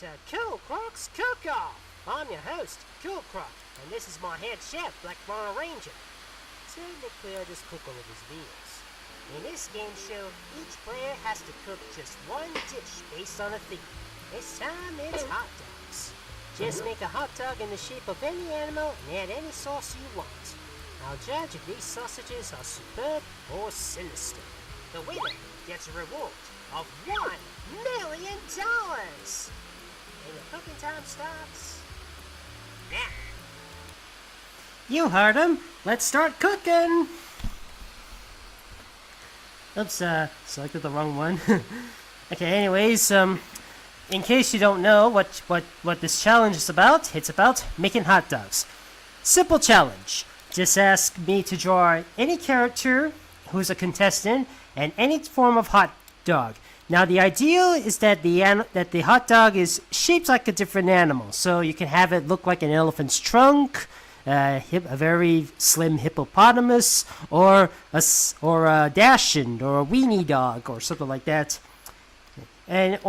to Cool Croc's Cook-Off. I'm your host, Cool Croc, and this is my head chef, Black Rhino Ranger. Technically, I just cook all of his meals. In this game show, each player has to cook just one dish based on a theme. This time, it's hot dogs. Just make a hot dog in the shape of any animal and add any sauce you want. I'll judge if these sausages are superb or sinister. The winner gets a reward of $1 million! And the cooking time starts now. You heard him. Let's start cooking. Oops, selected the wrong one. Okay, anyways, in case you don't know what this challenge is about, it's about making hot dogs. Simple challenge. Just ask me to draw any character who's a contestant and any form of hot dog. Now, the ideal is that the hot dog is shaped like a different animal. So you can have it look like an elephant's trunk, a very slim hippopotamus, or a dachshund, or a weenie dog, or something like that. And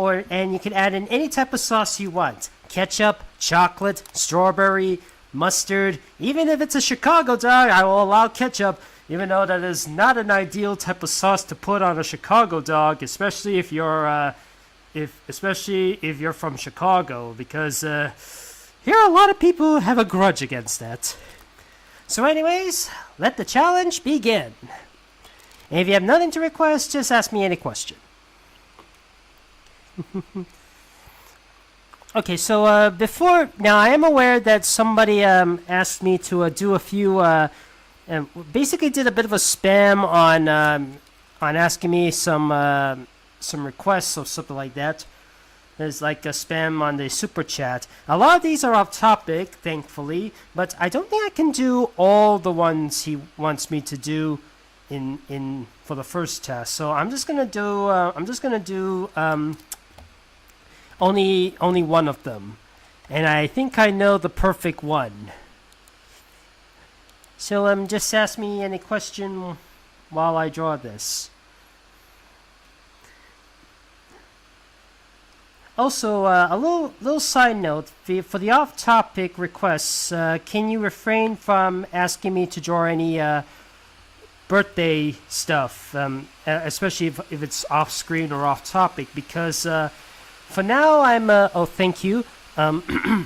you can add in any type of sauce you want: ketchup, chocolate, strawberry, mustard. Even if it's a Chicago dog, I will allow ketchup. Even though that is not an ideal type of sauce to put on a Chicago dog, especially if you're from Chicago, because here a lot of people have a grudge against that. So, anyways, let the challenge begin. And if you have nothing to request, just ask me any question. Okay, so before now, I am aware that somebody asked me to do a few. And basically did a bit of a spam on asking me some requests or something like that. There's like a spam on the super chat. A lot of these are off topic, thankfully, but I don't think I can do all the ones he wants me to do in for the first test. So I'm just gonna do only one of them, and I think I know the perfect one. So just ask me any question while I draw this. Also, a little side note for the off-topic requests. Can you refrain from asking me to draw any birthday stuff, especially if it's off-screen or off-topic? Because for now, I'm oh, thank you. Okay.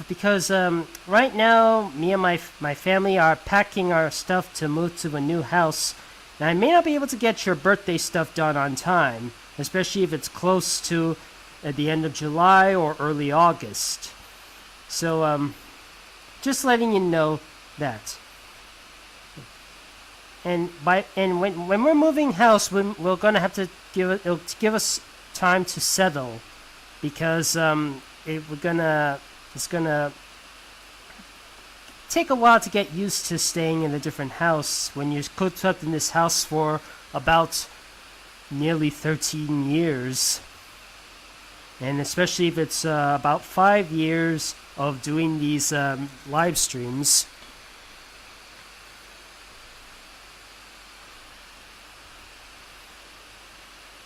Because right now, me and my family are packing our stuff to move to a new house. And I may not be able to get your birthday stuff done on time, especially if it's close to the end of July or early August. So, just letting you know that. And when we're moving house, we're gonna have to give us time to settle, because it's gonna take a while to get used to staying in a different house when you're cooped up in this house for about nearly 13 years. And especially if it's about 5 years of doing these live streams.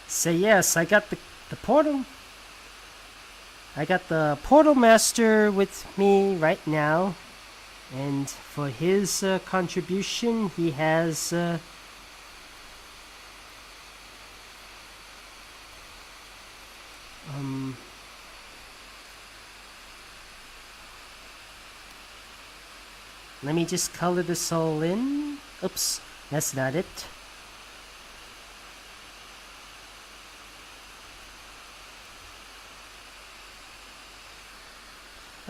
So yes, I got the portal. I got the Portal Master with me right now, and for his contribution, he has let me just color this all in. Oops, that's not it.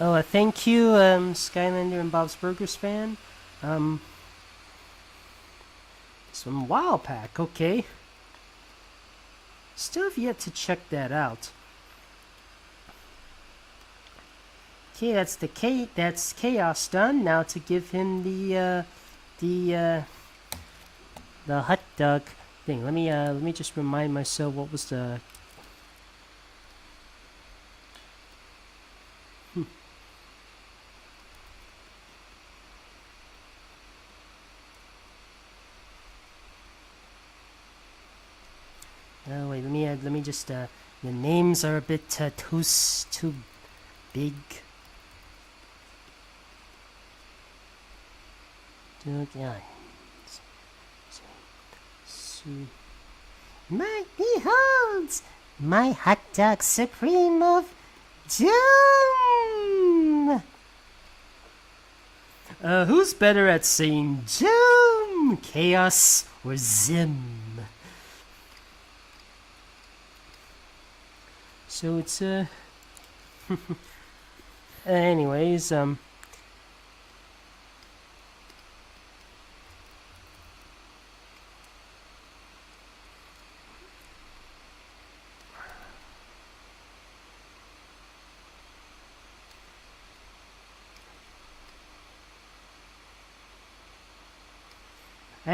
Oh, thank you, Skylander and Bob's Burgers fan. Some Wow Pack, okay. Still have yet to check that out. Okay, that's Chaos done. Now to give him the hot dog thing. Let me just remind myself what was the. me just, the names are a bit, too big. My behold! My hot dog supreme of doom! Who's better at saying doom, chaos, or zim? So it's, anyways, I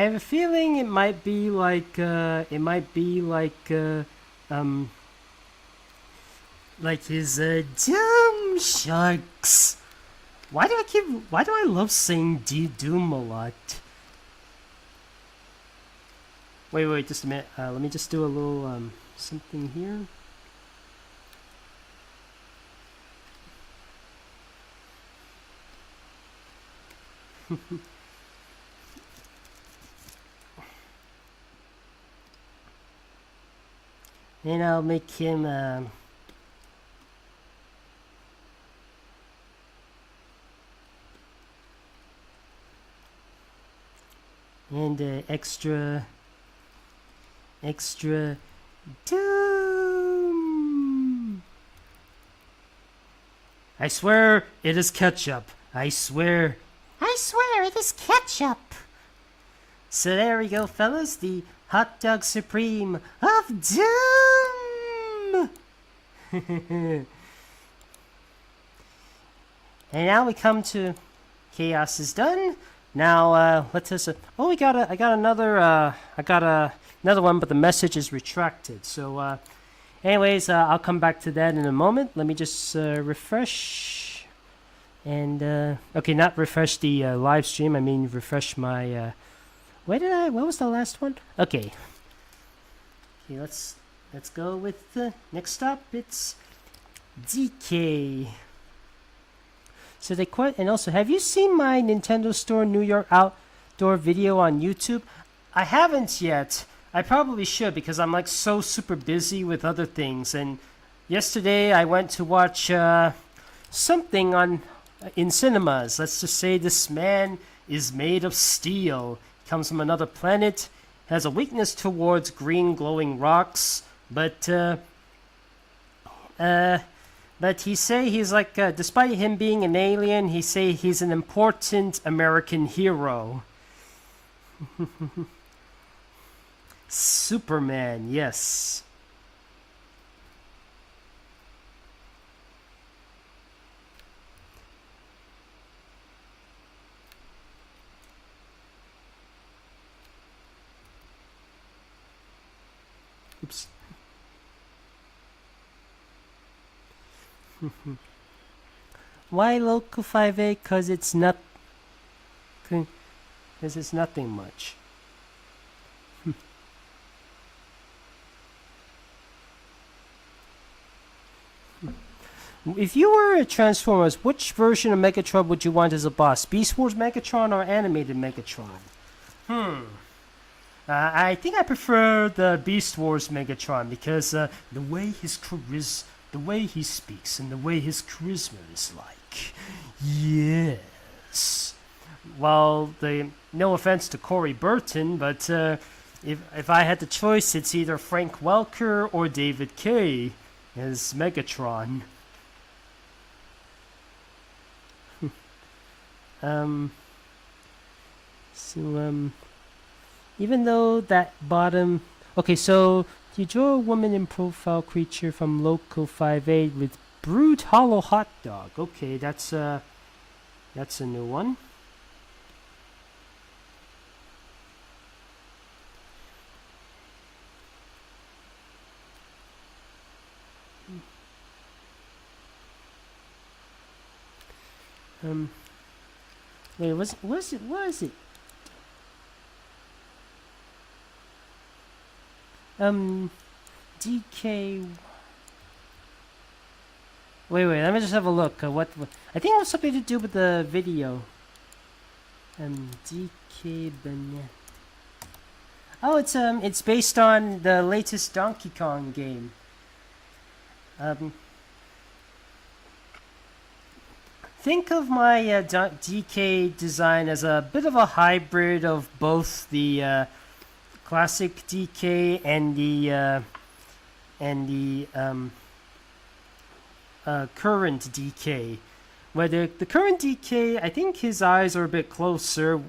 have a feeling it might be like his Doom Sharks. Why do I love saying Doom a lot? Wait, just a minute. Let me just do a little something here. And I'll make him and extra doom. I swear it is ketchup. I swear it is ketchup. So there we go, fellas. The hot dog supreme of doom. And now we come to chaos is done. Now let's just. Oh, I got another one, but the message is retracted. So, anyways, I'll come back to that in a moment. Let me just refresh. And okay, not refresh the live stream. I mean refresh my. What was the last one? Okay. Okay, let's go with the next up. It's DK. So they quite, and also, have you seen my Nintendo Store New York outdoor video on YouTube? I haven't yet. I probably should because I'm like so super busy with other things. And yesterday I went to watch something in cinemas. Let's just say this man is made of steel. Comes from another planet. Has a weakness towards green glowing rocks, but he say he's like, despite him being an alien, he say he's an important American hero. Superman, yes. Oops. Why local 5A? Cause it's not. Cause it's nothing much. If you were a Transformers, which version of Megatron would you want as a boss? Beast Wars Megatron or animated Megatron? I think I prefer the Beast Wars Megatron because the way the way he speaks and the way his charisma is like, yes. Well, no offense to Corey Burton, but if I had the choice, it's either Frank Welker or David Kaye as Megatron. Even though that bottom... Okay, so you draw a woman in profile creature from local 5A with brewed hollow hot dog. Okay, that's a new one. Wait, what is it? DK. Wait, let me just have a look. What? I think it was something to do with the video. DK banana. Oh, it's based on the latest Donkey Kong game. Think of my DK design as a bit of a hybrid of both the classic DK and the current DK. Where the current DK, I think his eyes are a bit closer.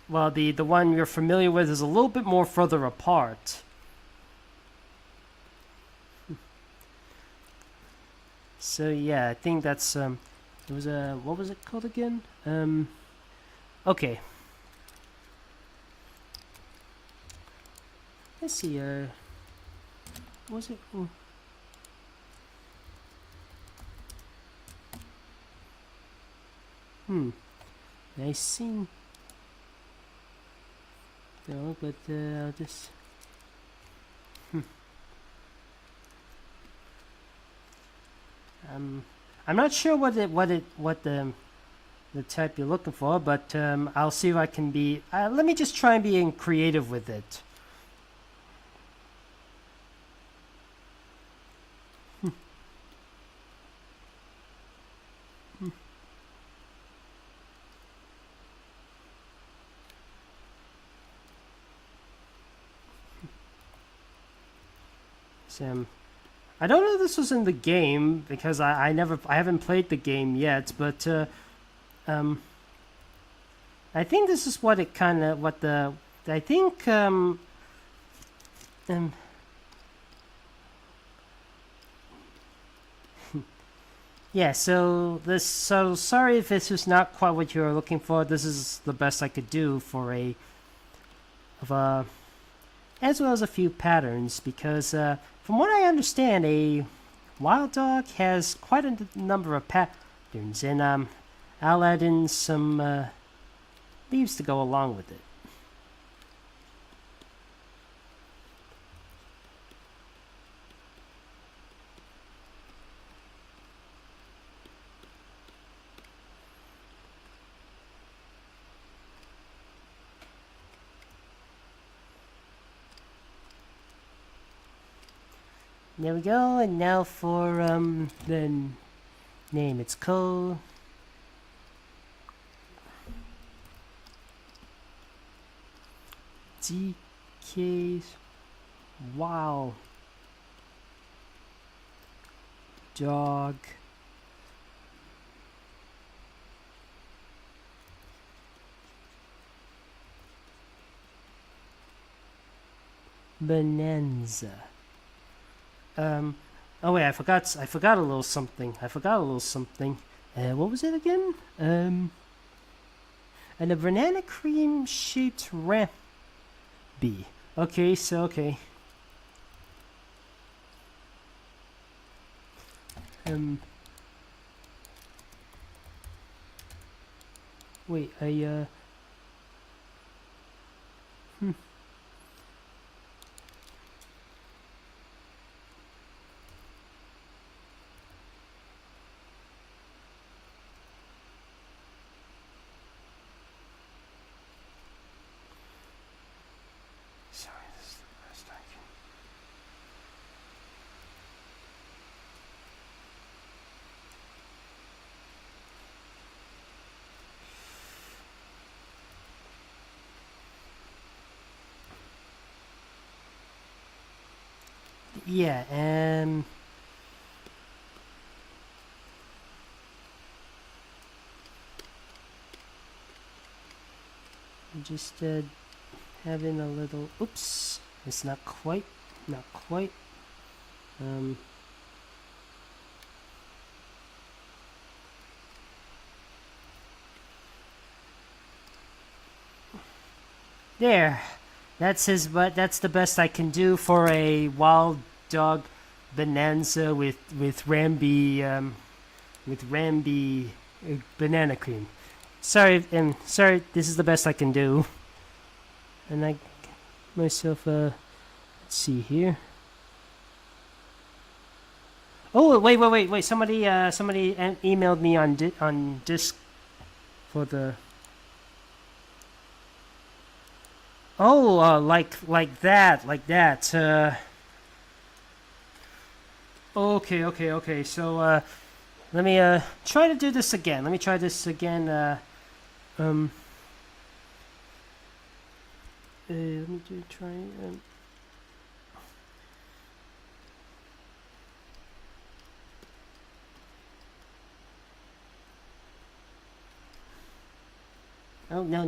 While the one you're familiar with is a little bit more further apart. So yeah, I think that's it was what was it called again? Okay. Let's see. What was it? I seen. No, but I'll just. I'm not sure what the type you're looking for, but I'll see if I can be. Let me just try and be creative with it. I don't know if this was in the game because I haven't played the game yet, but I think this is what it kind of I think yeah. So sorry if this was not quite what you were looking for. This is the best I could do for as well as a few patterns because from what I understand, a wild dog has quite a number of patterns, and I'll add in some leaves to go along with it. There we go, and now for the name. It's called DK's Wild Dog Bonanza. Oh wait, I forgot a little something. What was it again? And a banana cream shaped ramp bee. Okay, so okay. Wait, yeah, just having a little. Oops, it's not quite. There. That's the best I can do for a wild dog bonanza with Ramby banana cream. Sorry, this is the best I can do. And I myself Let's see here. Oh, wait. Somebody emailed me on disc for the. Oh, like that. Okay. So, let me try to do this again. Let me try this again. Let me try. Oh no.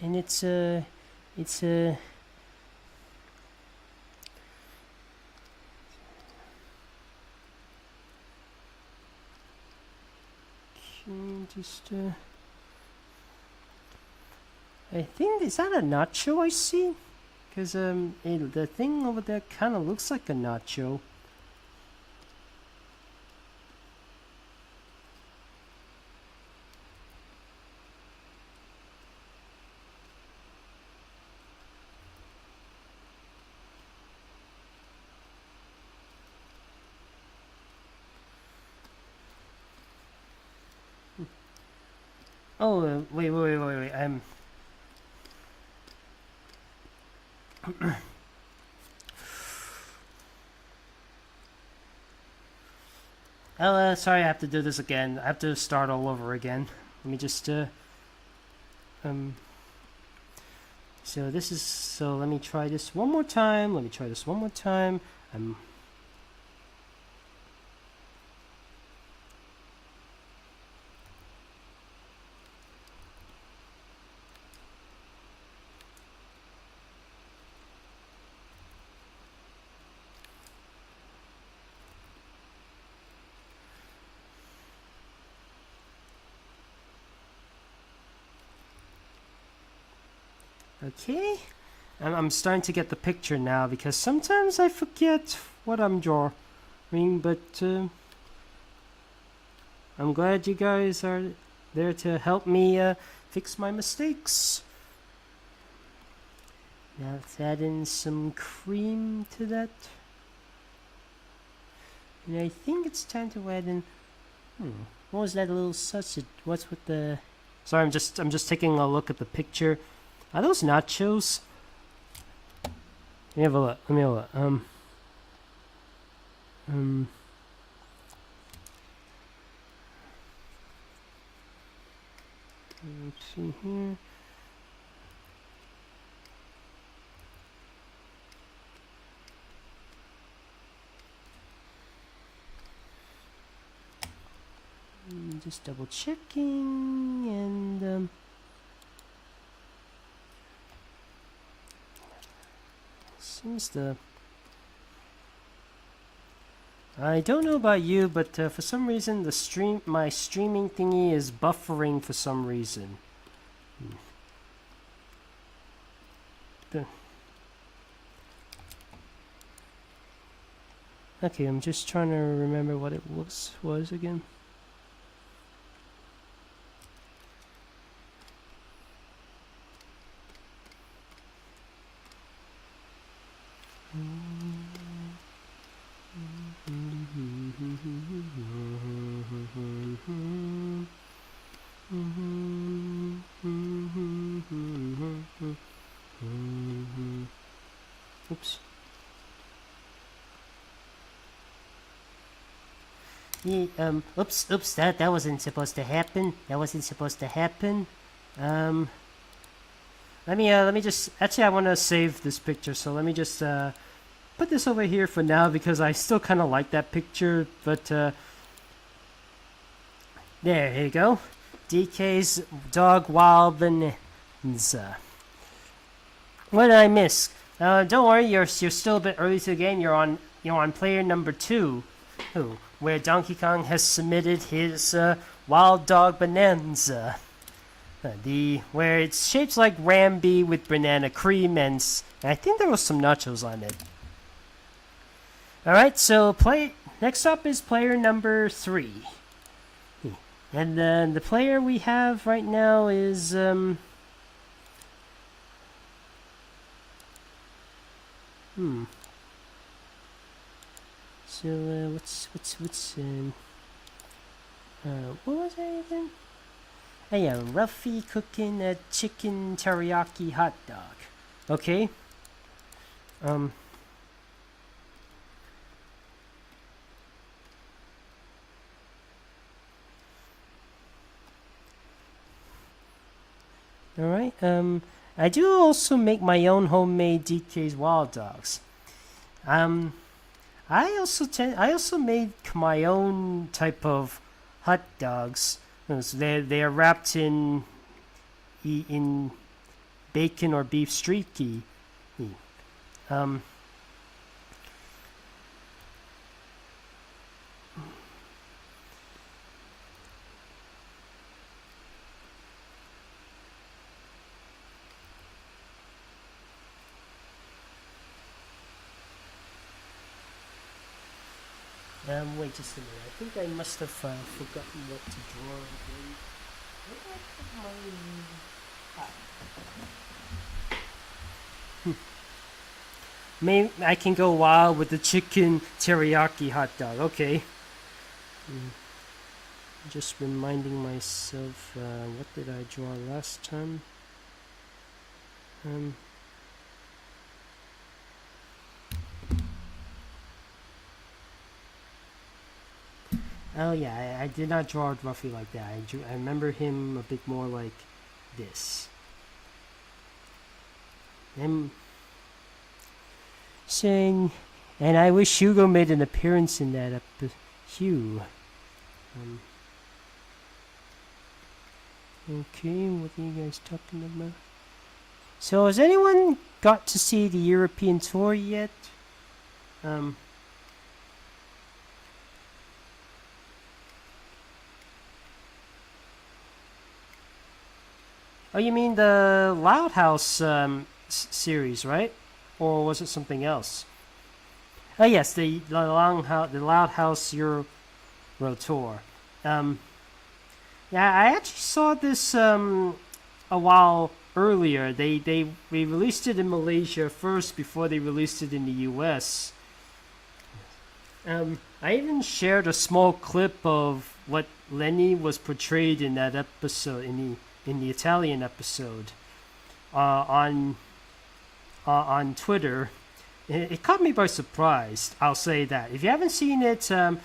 And it's just I think, is that a nacho I see? Because the thing over there kind of looks like a nacho. Oh, wait. Oh, sorry, I have to do this again. I have to start all over again. Let me just, so let me try this one more time. Okay, I'm starting to get the picture now because sometimes I forget what I'm drawing, but I'm glad you guys are there to help me fix my mistakes. Now let's add in some cream to that. And I think it's time to add in, what was that little sausage? What's with the... Sorry, I'm just taking a look at the picture. Are those nachos? Let me have a look. Let's see here. Just double checking and seems I don't know about you, but for some reason my streaming thingy is buffering for some reason. Okay, I'm just trying to remember what it was again. Oops. Yeah, oops, that wasn't supposed to happen. Let me just, actually I want to save this picture, so let me just put this over here for now because I still kind of like that picture, but there you go. DK's Dog Wild Bonanza. What did I miss? Don't worry, you're still a bit early to the game. You're on player number 2, where Donkey Kong has submitted his Wild Dog Bonanza. Where it's shaped like Rambi with banana cream and I think there was some nachos on it. All right, so next up is player number 3. And then the player we have right now is So what was that again? Oh yeah, Ruffy cooking a chicken teriyaki hot dog. Okay. Alright, I do also make my own homemade DK's Wild Dogs. I also made my own type of hot dogs. So they are wrapped in bacon or beef streaky. Wait just a minute. I think I must have forgotten what to draw again. Where did I put my... Maybe I can go wild with the chicken teriyaki hot dog. Okay. Just reminding myself, what did I draw last time? Oh yeah, I did not draw Ruffy like that. I remember him a bit more like this. Saying, and I wish Hugo made an appearance in that Hugh. Okay, what are you guys talking about? So has anyone got to see the European tour yet? Oh, you mean the Loud House series, right? Or was it something else? Oh yes, the Loud House Euro tour. Yeah, I actually saw this a while earlier. They released it in Malaysia first before they released it in the U.S. I even shared a small clip of what Lenny was portrayed in that episode in the Italian episode on Twitter. It caught me by surprise. I'll say that. If you haven't seen it, to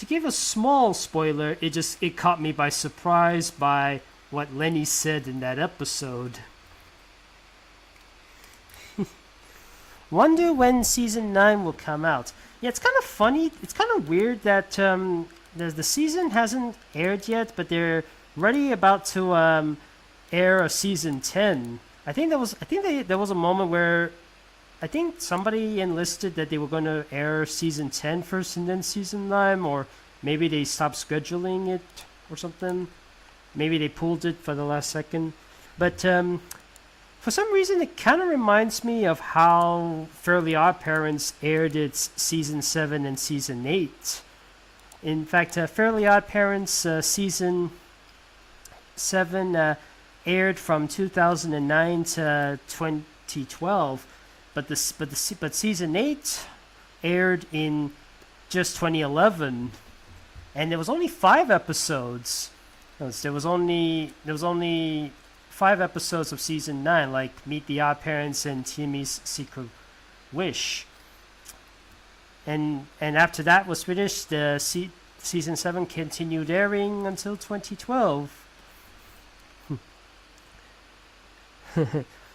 give a small spoiler, it caught me by surprise by what Lenny said in that episode. Wonder when season 9 will come out. Yeah, it's kind of funny. It's kind of weird that the season hasn't aired yet, but they're already about to air a season 10. There was a moment where I think somebody enlisted that they were going to air season 10 first and then season 9, or maybe they stopped scheduling it or something. Maybe they pulled it for the last second. But for some reason, it kind of reminds me of how Fairly Odd Parents aired its season 7 and season 8. In fact, Fairly Odd Parents season 7 aired from 2009 to 2012, but season 8 aired in just 2011, and there was only 5 episodes. There was only 5 episodes of season 9, like Meet the Odd Parents and Timmy's Secret Wish. And after that was finished, the season 7 continued airing until 2012.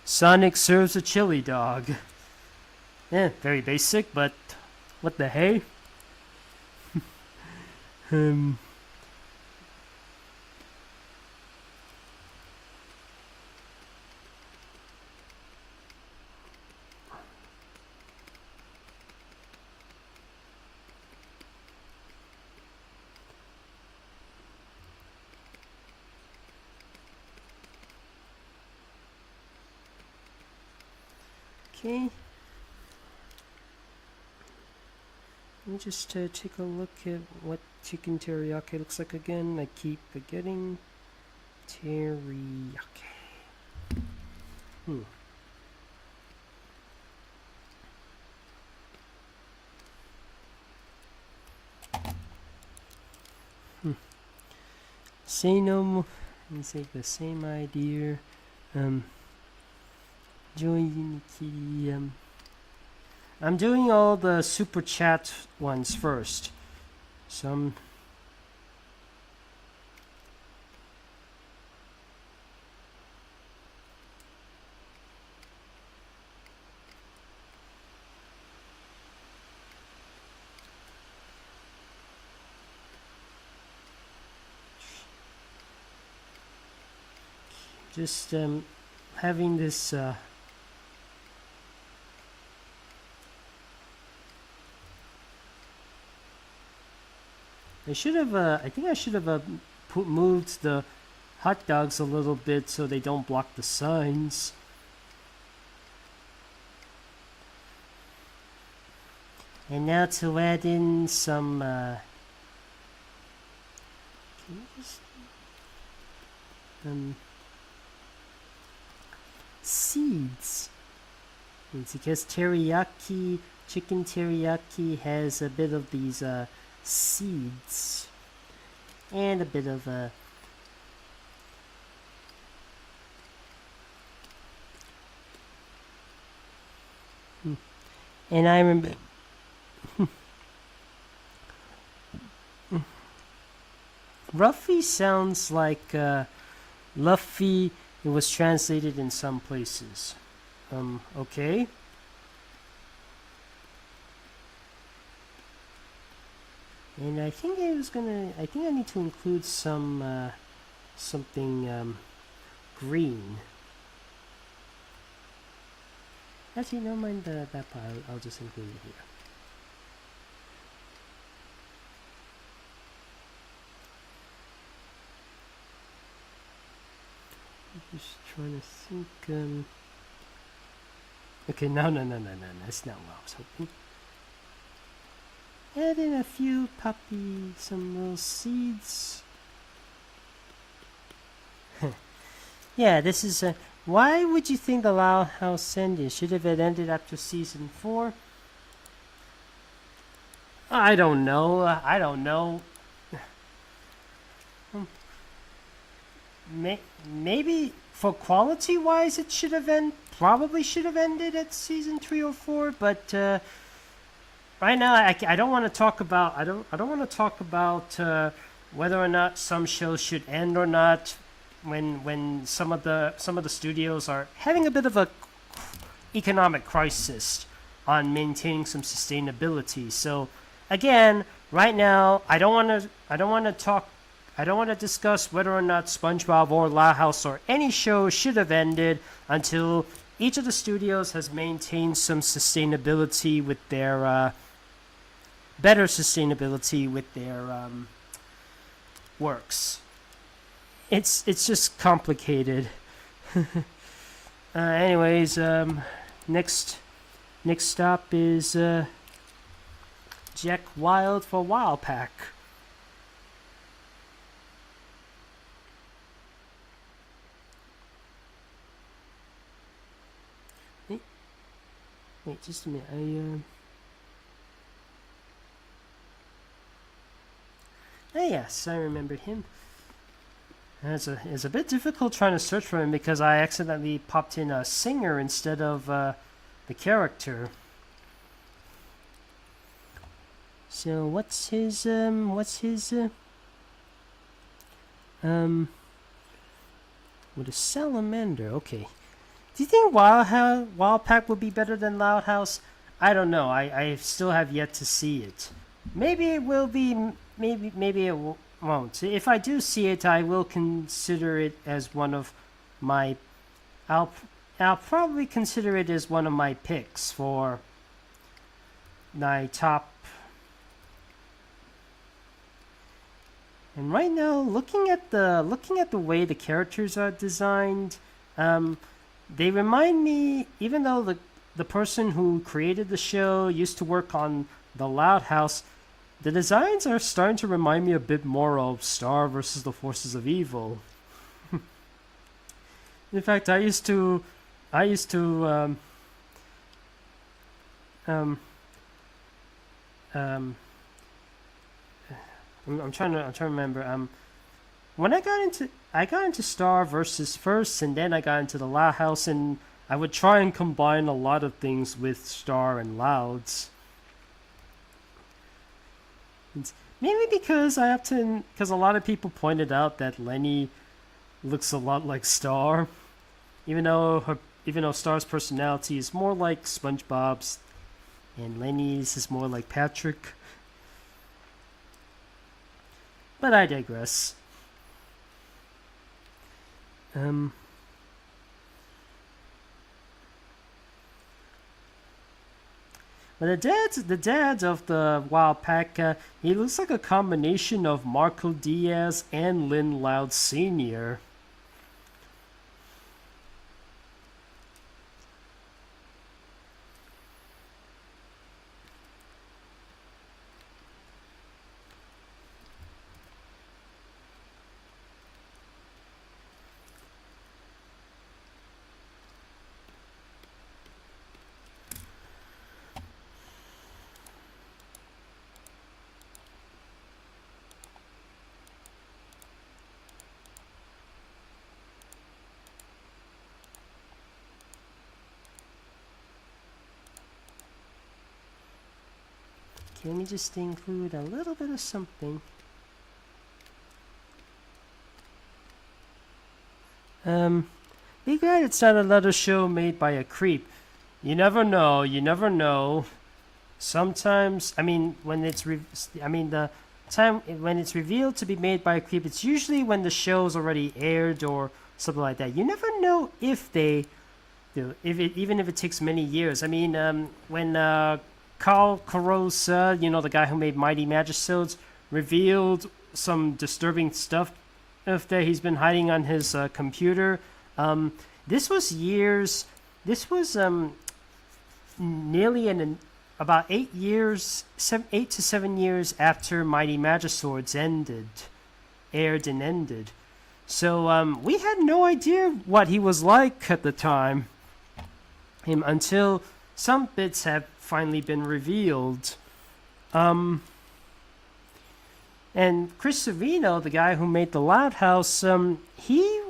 Sonic serves a chili dog. Very basic, but what the hey? Okay. Let me just take a look at what chicken teriyaki looks like again. I keep forgetting teriyaki. Say no more. It's like the same idea. Join Kitty. I'm doing all the super chat ones first. Some. Just having this I should have I think I should have moved the hot dogs a little bit so they don't block the signs. And now to add in some can you just seeds. It's because teriyaki, chicken teriyaki has a bit of these seeds and a bit of and I remember Ruffy sounds like Luffy. It was translated in some places. Okay. And I think I think I need to include some, something, green. Actually, never mind that part. I'll just include it here. Just trying to think, okay, no, that's not what I was hoping. Add in a few some little seeds. Yeah, this is why would you think the Loud House ended? Should have it ended after season 4? I don't know. Maybe for quality wise it should have probably should have ended at season 3 or 4, but right now I don't want to talk about I don't want to talk about whether or not some shows should end or not when some of the studios are having a bit of a economic crisis on maintaining some sustainability. So again, right now I don't want to discuss whether or not SpongeBob or La House or any show should have ended until each of the studios has maintained some sustainability with their better sustainability with their works. It's just complicated. Anyways, next stop is Jack Wild for Wild Pack. Wait, just a minute. Oh yes, I remembered him. It's a bit difficult trying to search for him because I accidentally popped in a singer instead of the character. So what's his with a salamander? Okay. Do you think Wild Pack would be better than Loud House? I don't know. I still have yet to see it. Maybe it will be. Maybe it won't. If I do see it, I will consider it as one of my. I'll probably consider it as one of my picks for my top. And right now, looking at the way the characters are designed, they remind me, even though the person who created the show used to work on the Loud House, the designs are starting to remind me a bit more of Star versus the Forces of Evil. In fact, I used to I'm trying to remember. When I got into Star versus first, and then I got into the Loud House, and I would try and combine a lot of things with Star and Louds. It's mainly because because a lot of people pointed out that Lenny looks a lot like Star, even though Star's personality is more like SpongeBob's, and Lenny's is more like Patrick. But I digress. But the dad of the Wild Pack, he looks like a combination of Marco Diaz and Lynn Loud Sr. Let me just include a little bit of something. Be glad it's not another show made by a creep. You never know. Sometimes, when it's the time when it's revealed to be made by a creep, it's usually when the show's already aired or something like that. You never know if they do, even if it takes many years. When Carl Carosa, the guy who made Mighty Magisodes, revealed some disturbing stuff that he's been hiding on his computer. This was nearly about 8 to 7 years after Mighty Magisodes aired and ended. So we had no idea what he was like at the time, until some bits have finally been revealed. And Chris Savino, the guy who made the Loud House, he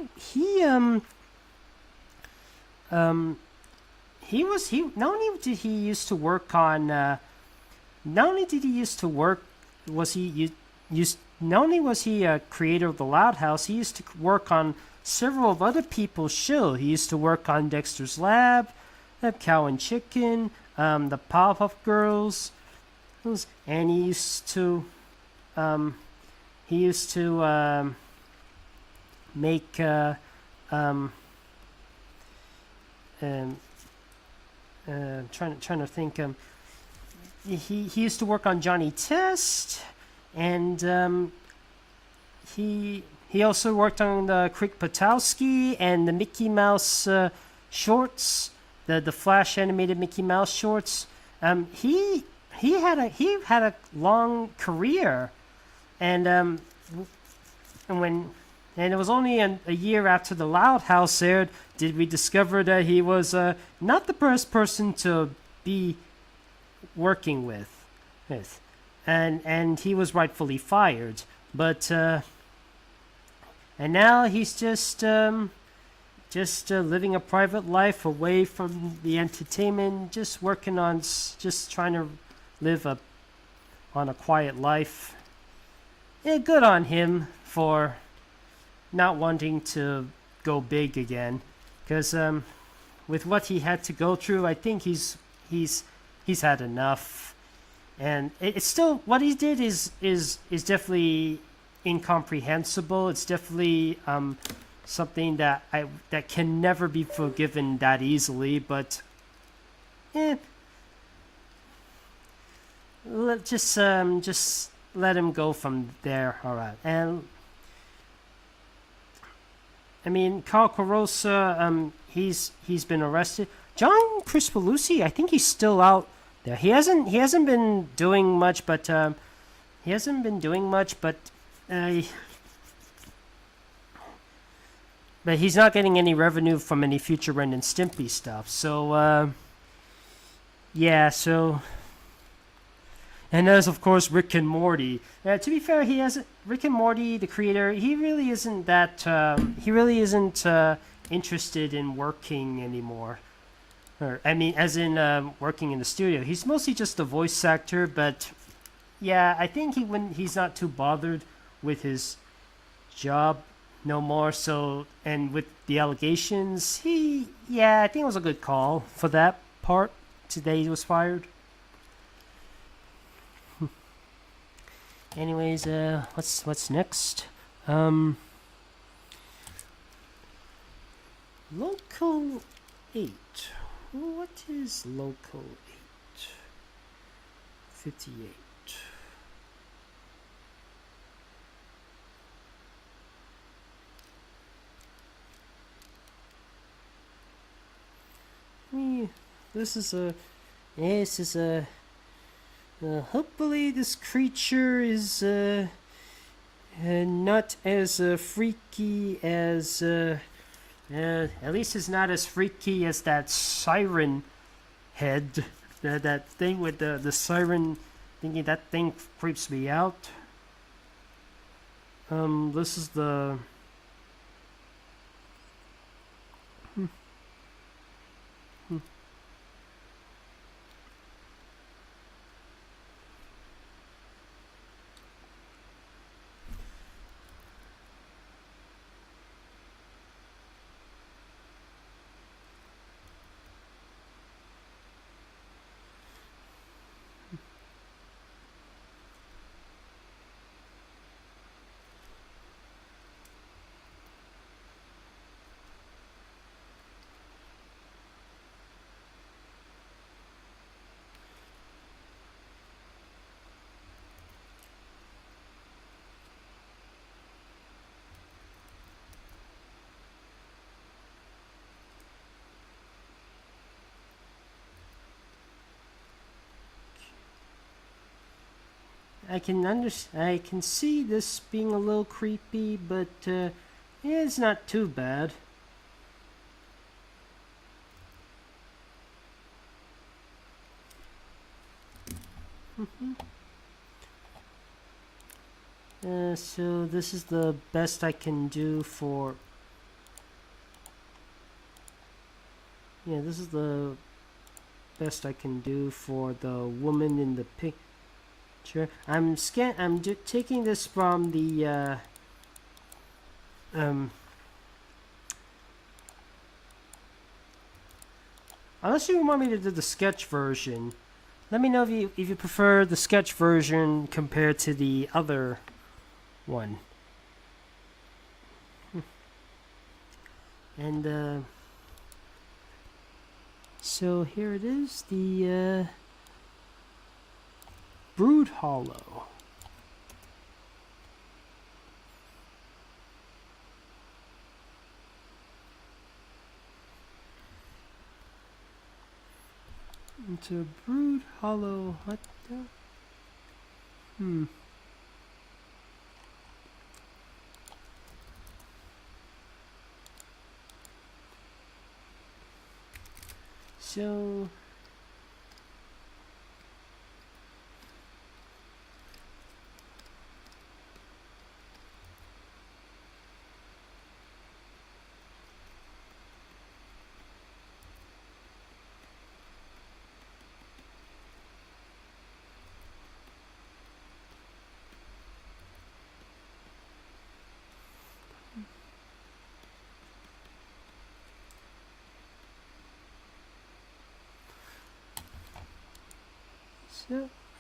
not only did he used to work on not only was he a creator of the Loud House, he used to work on several of other people's shows. He used to work on Dexter's Lab, Cow and Chicken, the Powerpuff Girls, and he used to make trying to think. He used to work on Johnny Test, and he also worked on the Crick Patowski and the Mickey Mouse shorts, the Flash animated Mickey Mouse shorts. He had a long career, and it was only a year after the Loud House aired did we discover that he was not the best person to be working with, and he was rightfully fired. But and now he's just living a private life away from the entertainment, just working on, just trying to live on a quiet life. Yeah, good on him for not wanting to go big again, because with what he had to go through, I think he's had enough, and it's still, what he did is definitely incomprehensible. It's definitely something that can never be forgiven that easily. But just let him go from there. All right. And Carl Carosa, he's been arrested. John Crispolucci, I think he's still out there. He hasn't been doing much, but he hasn't been doing much, uh, but he's not getting any revenue from any future Ren and Stimpy stuff. So yeah, so. And there's of course Rick and Morty. To be fair, he hasn't. Rick and Morty, the creator, he really isn't that. He really isn't interested in working anymore. Or I mean, as in working in the studio. He's mostly just a voice actor. But yeah, I think he's not too bothered with his job no more. So and with the allegations, I think it was a good call for that part. Today he was fired. Anyways, what's next? Local 8. What is Local 8? 58. This is a hopefully this creature is not as freaky as at least it's not as freaky as that siren head. That thing with the siren thingy, that thing creeps me out. This is the I can see this being a little creepy, but it's not too bad. So this is the best I can do for. Yeah, this is the best I can do for the woman in the pink. Sure. I'm taking this from the unless you want me to do the sketch version, let me know if you prefer the sketch version compared to the other one. And so here it is, the Brood Hollow. It's a Brood Hollow. What the? So.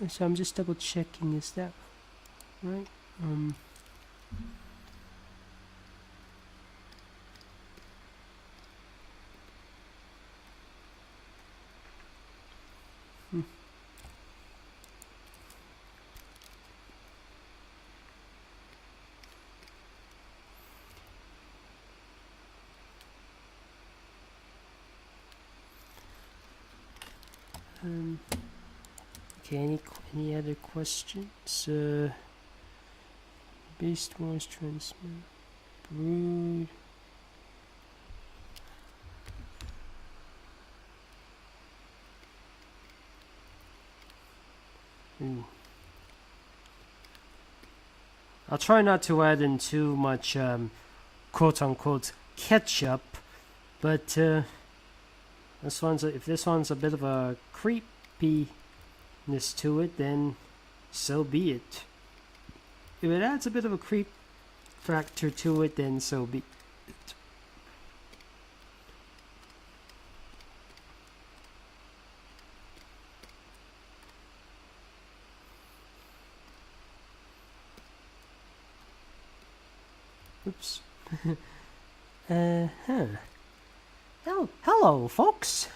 So I'm just double checking, is that right? Okay, any other questions? Beast Wars transmit. Brood. I'll try not to add in too much quote-unquote ketchup, but if this one's a bit of a creepiness to it, then so be it. If it adds a bit of a creep factor to it, then so be it. Oops. Hello, folks.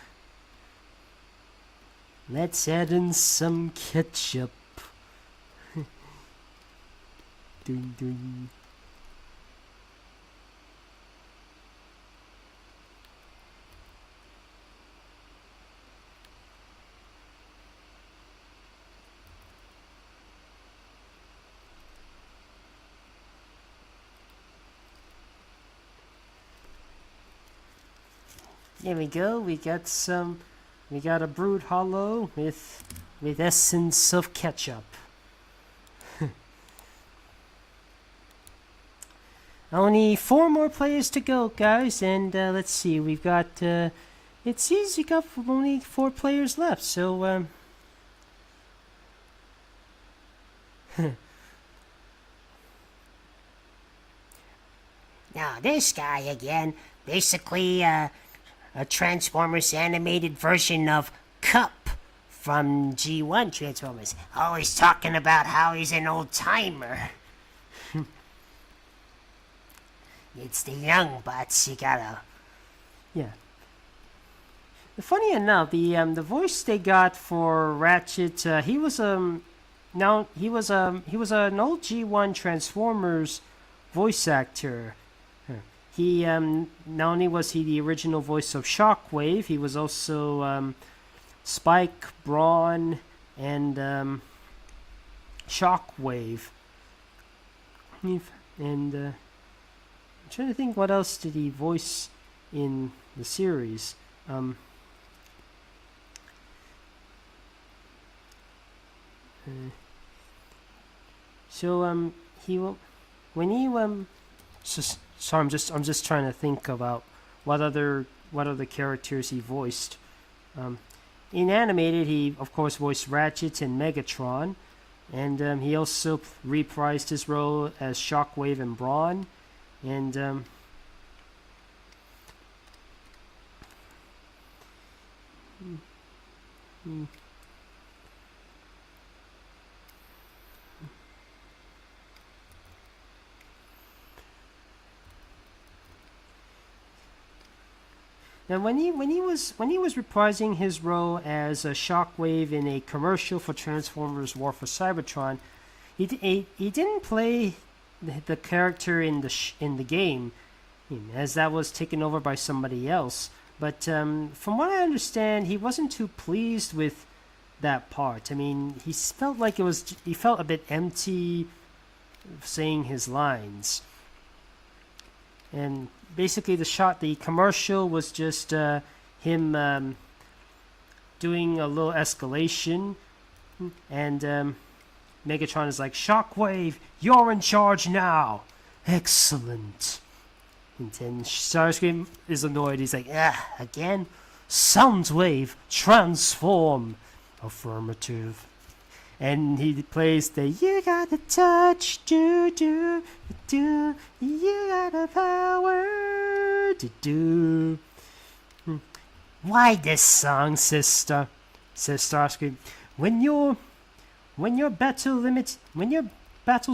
Let's add in some ketchup. Ding ding. There we go. We got a brewed hollow with essence of ketchup. Only 4 more players to go, guys, and let's see. We've got it seems you got only 4 players left. So Now, this guy again, basically a Transformers animated version of Cup from G1 Transformers. Always talking about how he's an old timer. It's the young bots you gotta. yeah. Funny enough, the voice they got for Ratchet, he was an old G1 Transformers voice actor. He not only was he the original voice of Shockwave, he was also Spike, Brawn, and Shockwave. And I'm trying to think what else did he voice in the series. He will when he So I'm just trying to think about what other characters he voiced. In animated, he of course voiced Ratchet and Megatron, and he also reprised his role as Shockwave and Brawn, and Now, when he was reprising his role as a Shockwave in a commercial for Transformers War for Cybertron, he didn't play the character in the game, as that was taken over by somebody else. But from what I understand, he wasn't too pleased with that part. I mean, he felt like he felt a bit empty saying his lines. And basically, the commercial was just him doing a little escalation, and Megatron is like, "Shockwave, you're in charge now." Excellent. And then Starscream is annoyed. He's like, "Ah, again? Soundwave, transform." Affirmative. And he plays the "You got the touch, do do do, you got the power, do do." "Why this song, sister?" says Starscream. When your battle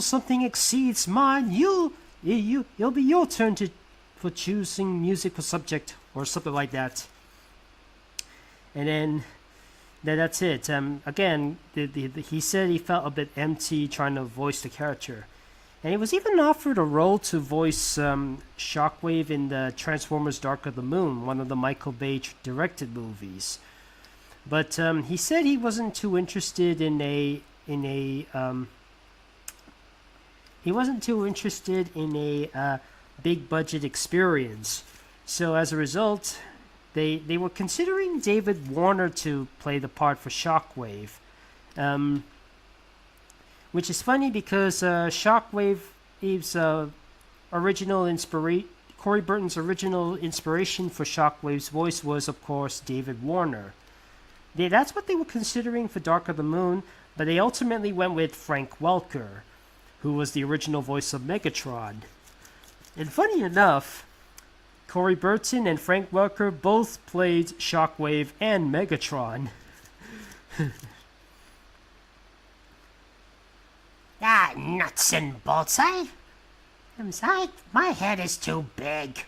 something exceeds mine, it'll be your turn for choosing music for subject," or something like that. And then that's it. Again, he said he felt a bit empty trying to voice the character. And he was even offered a role to voice Shockwave in the Transformers Dark of the Moon, one of the Michael Bay directed movies. But he said he wasn't too interested in a big budget experience. So as a result, they were considering David Warner to play the part for Shockwave, which is funny because Shockwave's Corey Burton's original inspiration for Shockwave's voice was, of course, David Warner. That's what they were considering for Dark of the Moon, but they ultimately went with Frank Welker, who was the original voice of Megatron. And funny enough, Corey Burton and Frank Welker both played Shockwave and Megatron. Nuts and bolts, my head is too big.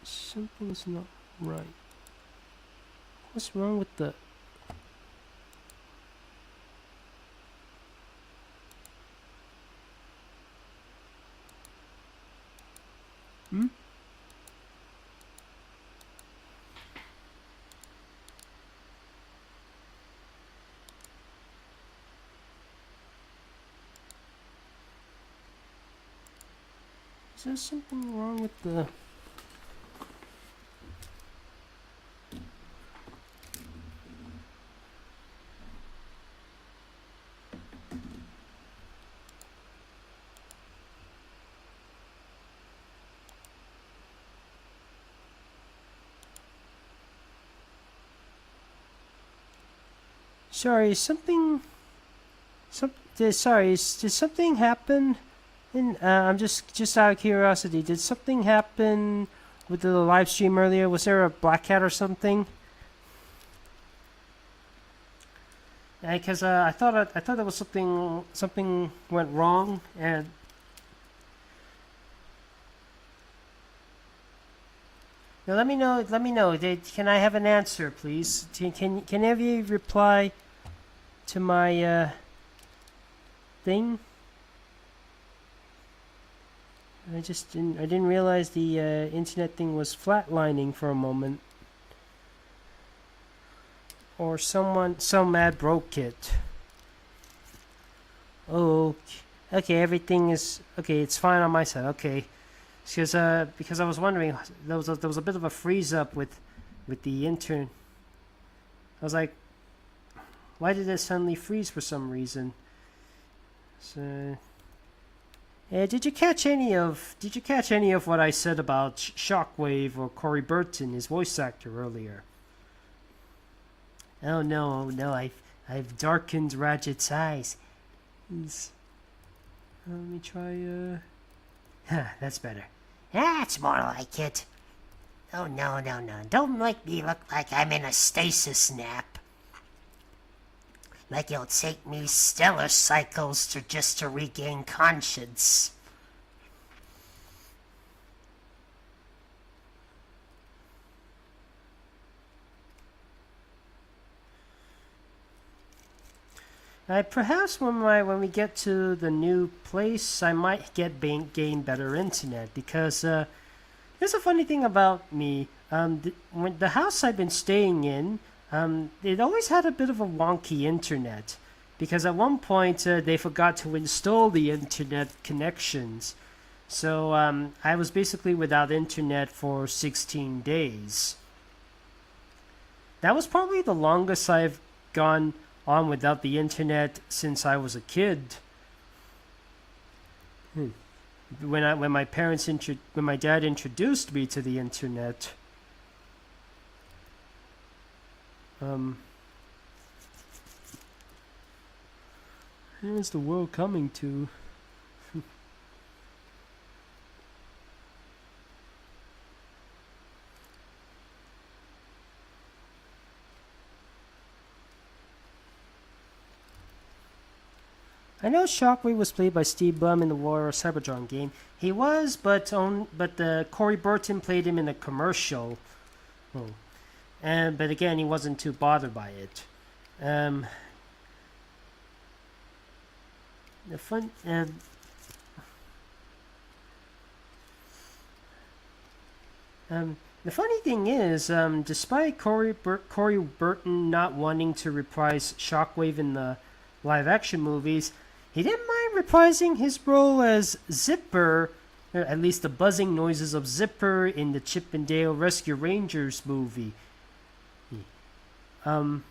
Something's not right. What's wrong with the... Is there something wrong with the... Sorry, did something happen? I'm just out of curiosity. Did something happen with the live stream earlier? Was there a black cat or something? Because I thought there was something went wrong, and now let me know. Can I have an answer, please? Can any of you reply to my thing? I didn't realize the internet thing was flatlining for a moment. Or some ad broke it. Oh, okay, everything is okay. It's fine on my side. Okay, because I was wondering, there was a bit of a freeze up with the intern. I was like, why did it suddenly freeze for some reason? So, did you catch any of what I said about Shockwave or Corey Burton, his voice actor, earlier? Oh no, I've darkened Radget's eyes. Let me try. That's better. That's more like it. Oh no, don't make me look like I'm in a stasis nap. Like it'll take me stellar cycles to regain conscience. Perhaps when we get to the new place, I might gain better internet, because there's a funny thing about me. When the house I've been staying in, it always had a bit of a wonky internet, because at one point they forgot to install the internet connections. So I was basically without internet for 16 days. That was probably the longest I've gone on without the internet since I was a kid. When my dad introduced me to the internet. Here's the world coming to. I know Shockwave was played by Steve Blum in the Warrior Cybertron game. He was, but Corey Burton played him in a commercial. Oh. but again, he wasn't too bothered by it. The fun the funny thing is, despite Corey Burton not wanting to reprise Shockwave in the live-action movies, he didn't mind reprising his role as Zipper, or at least the buzzing noises of Zipper in the Chip and Dale Rescue Rangers movie. Although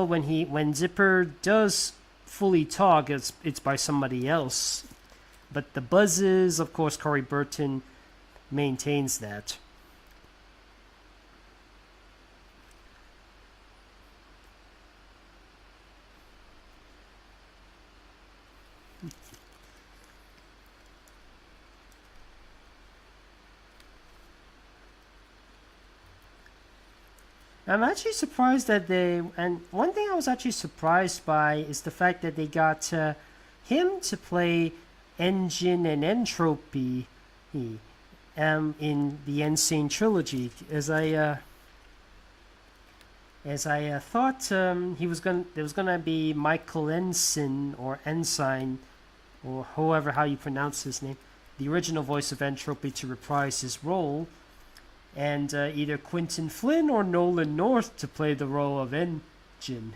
when Zipper does fully talk, it's by somebody else. But the buzzes, of course, Corey Burton maintains that. I'm actually surprised that and one thing I was actually surprised by is the fact that they got him to play Engine and Entropy in the Insane trilogy, as I thought there was gonna be Michael Ensign or Ensign or however how you pronounce his name, the original voice of Entropy, to reprise his role, and either Quentin Flynn or Nolan North to play the role of Engine.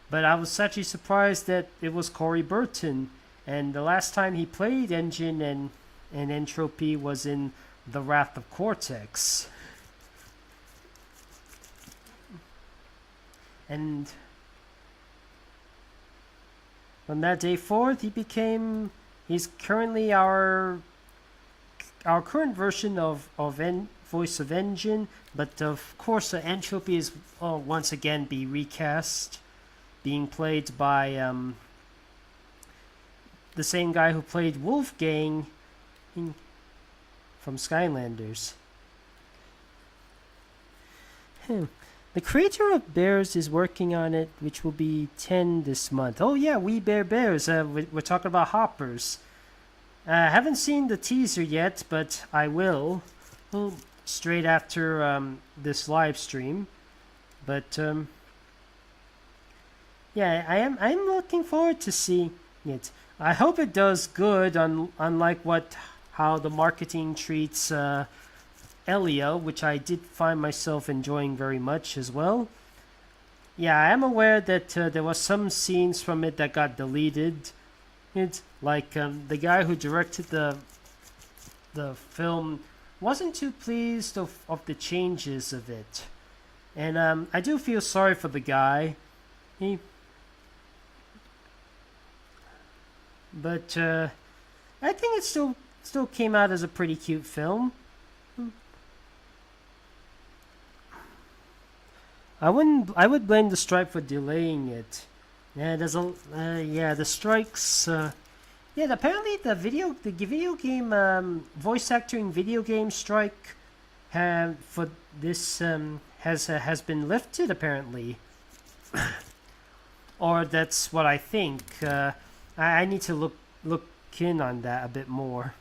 But I was actually surprised that it was Corey Burton, and the last time he played Engine and Entropy was in The Wrath of Cortex. And from that day forth, he's currently our current version of voice of Engine, but of course Entropy is once again be recast, being played by the same guy who played Wolfgang from Skylanders. The creator of Bears is working on it, which will be 10 this month. Oh yeah, We Bear Bears. We're talking about hoppers. I haven't seen the teaser yet, but I will. Straight after this live stream. But yeah, I'm looking forward to seeing it. I hope it does good, unlike how the marketing treats Elio, which I did find myself enjoying very much as well. Yeah, I am aware that there was some scenes from it that got deleted. It's like the guy who directed the film wasn't too pleased of the changes of it, and I do feel sorry for the guy. But I think it still came out as a pretty cute film. I would blame the strike for delaying it. Yeah, the strikes. Yeah, apparently the video game voice acting video game strike for this has been lifted apparently, or that's what I think. I need to look in on that a bit more.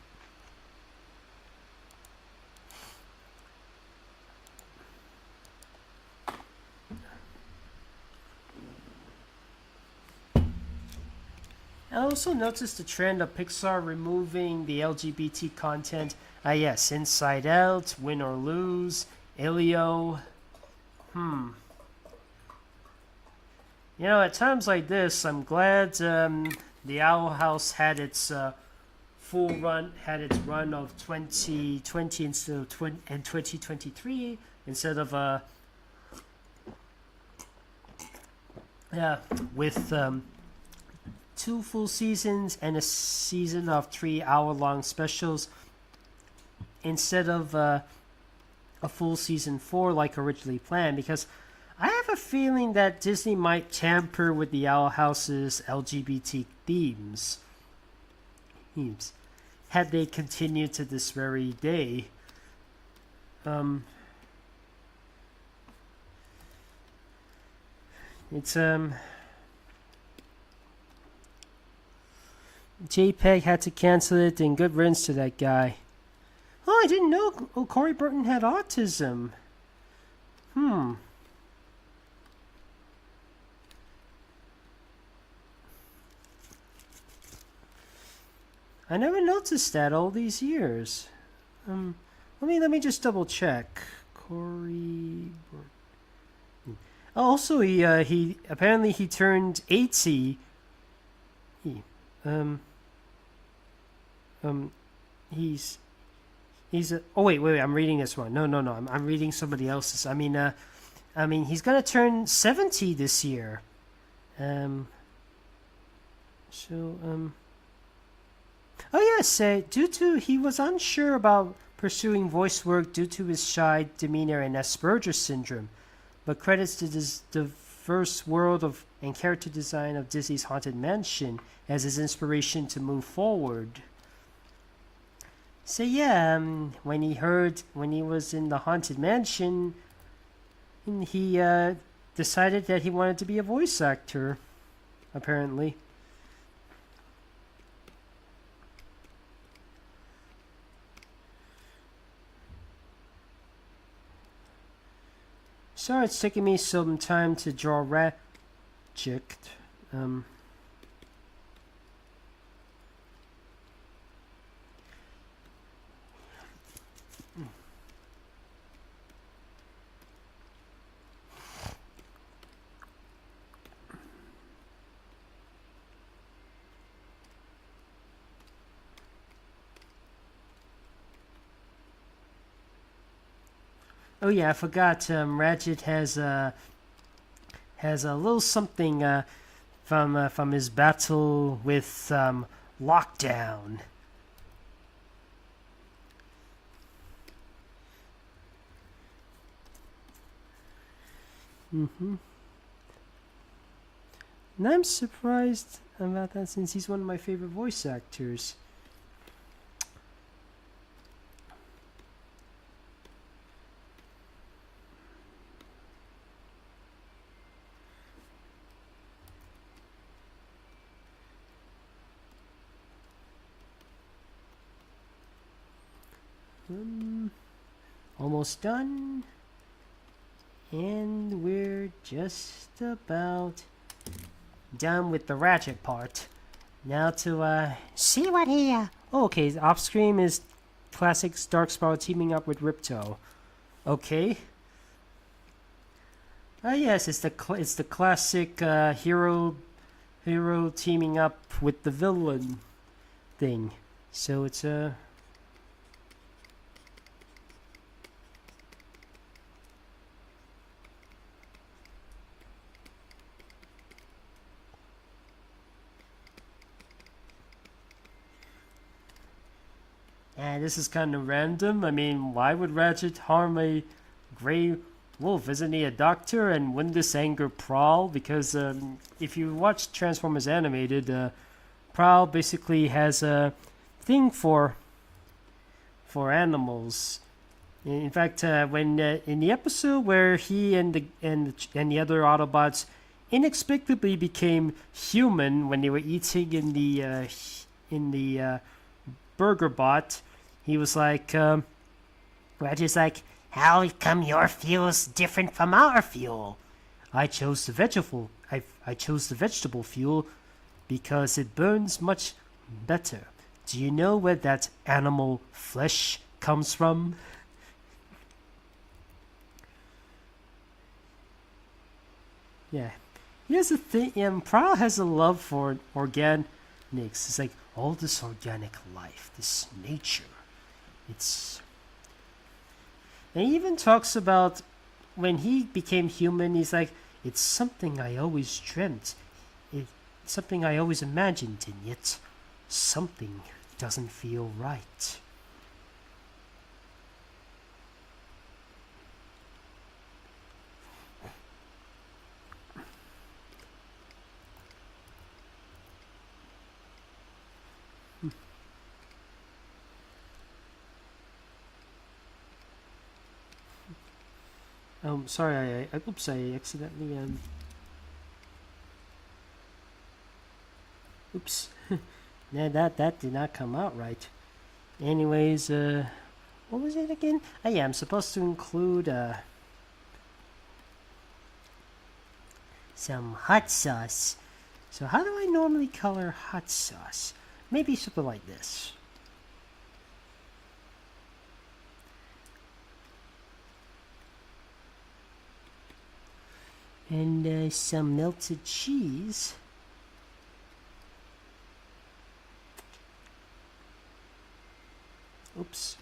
I also noticed the trend of Pixar removing the LGBT content. Yes, Inside Out, Win or Lose, Elio. You know, at times like this, I'm glad the Owl House had its run of 2020 instead of 2023 instead of with 2 full seasons and a season of 3-hour-long specials instead of a full season 4 like originally planned, because I have a feeling that Disney might tamper with the Owl House's LGBT themes had they continued to this very day. It's JPEG had to cancel it, and good riddance to that guy. Oh, I didn't know Corey Burton had autism. I never noticed that all these years. Let me just double check. Corey Burton. Also, he apparently he turned 80. He's oh wait, I'm reading this one. No, I'm reading somebody else's. I mean he's gonna turn 70 this year. Oh yes, due to he was unsure about pursuing voice work due to his shy demeanor and Asperger's syndrome, but credits to this diverse world of and character design of Disney's Haunted Mansion as his inspiration to move forward. So yeah, when he was in the Haunted Mansion, he decided that he wanted to be a voice actor, apparently. Sorry, it's taking me some time to draw Ratchet. Oh yeah, I forgot. Ratchet has a little something from his battle with Lockdown. And I'm surprised about that since he's one of my favorite voice actors. Almost done. And we're just about done with the Ratchet part. Now to see what he oh, okay, off screen is classic Darkspaw teaming up with Ripto. Okay. Yes, it's the classic hero teaming up with the villain thing. So it's a this is kind of random. I mean, why would Ratchet harm a gray wolf? Isn't he a doctor? And wouldn't this anger Prowl? Because if you watch Transformers Animated, Prowl basically has a thing for animals. In fact, when in the episode where he and the other Autobots inexplicably became human when they were eating in the Burger Bot, he was like, Ratchet's like, how come your fuel's different from our fuel? I chose the vegetable. I chose the vegetable fuel because it burns much better. Do you know where that animal flesh comes from? Yeah. Here's the thing. Prowl has a love for organics. It's like all this organic life, this nature. And he even talks about when he became human, he's like, it's something I always dreamt. It's something I always imagined, and yet something doesn't feel right. Sorry, oops, I accidentally, oops. Nah, that did not come out right. Anyways, What was it again? Oh yeah, I'm supposed to include some hot sauce. So how do I normally color hot sauce? Maybe something like this. And some melted cheese. Oops.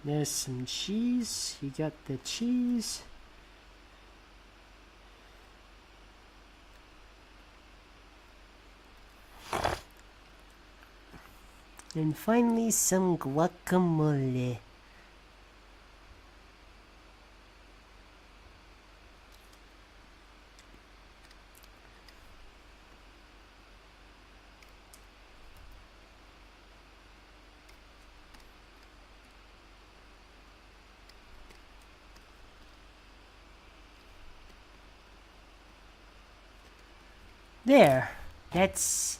There's some cheese. You got the cheese. And finally, some guacamole. There. That's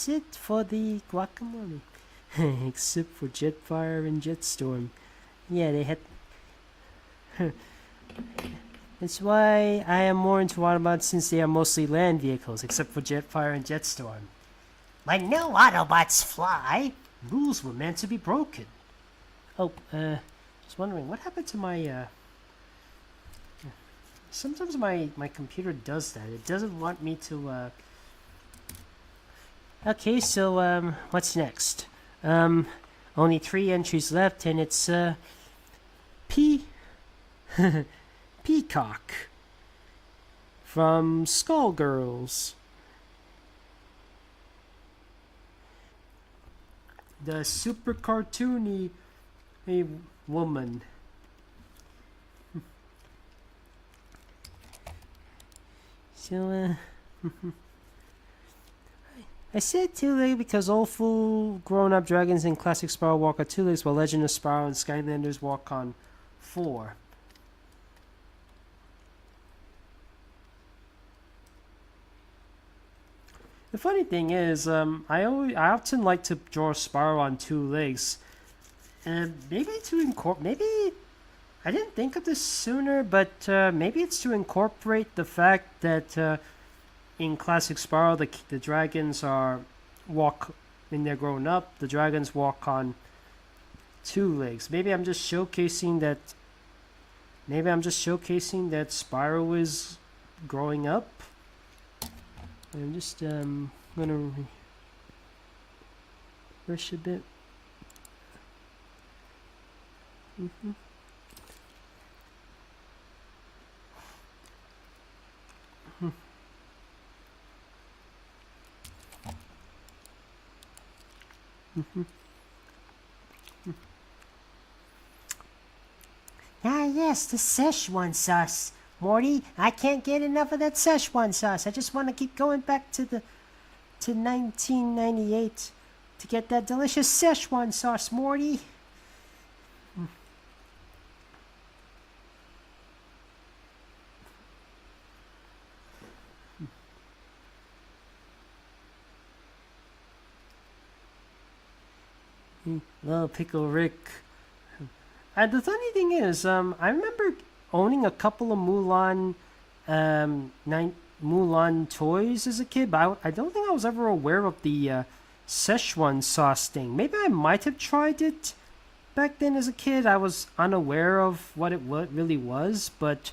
it for the guacamole. Except for Jetfire and Jetstorm. Yeah, they had... That's why I am more into Autobots, since they are mostly land vehicles, except for Jetfire and Jetstorm. But no Autobots fly. Rules were meant to be broken. Oh, just wondering, what happened to my, Sometimes my computer does that. It doesn't want me to, Okay, so, what's next? Only 3 entries left, and it's, Peacock from Skullgirls. The super cartoony woman. So, I said 2 legs because all full grown-up dragons in Classic Sparrow walk on 2 legs, while Legend of Sparrow and Skylanders walk on 4. The funny thing is, I often like to draw Sparrow on 2 legs, and maybe I didn't think of this sooner, but maybe it's to incorporate the fact that in Classic Sparrow the dragons walk when they're grown up. The dragons walk on 2 legs. Maybe I'm just showcasing that. Maybe I'm just showcasing that Spyro is growing up. I'm just gonna refresh a bit. Ah, yes, the Szechuan sauce. Morty, I can't get enough of that Szechuan sauce. I just want to keep going back to 1998 to get that delicious Szechuan sauce, Morty. Well, Pickle Rick. The funny thing is, I remember owning a couple of Mulan toys as a kid, but I don't think I was ever aware of the Szechuan sauce thing. Maybe I might have tried it back then as a kid. I was unaware of what it really was, but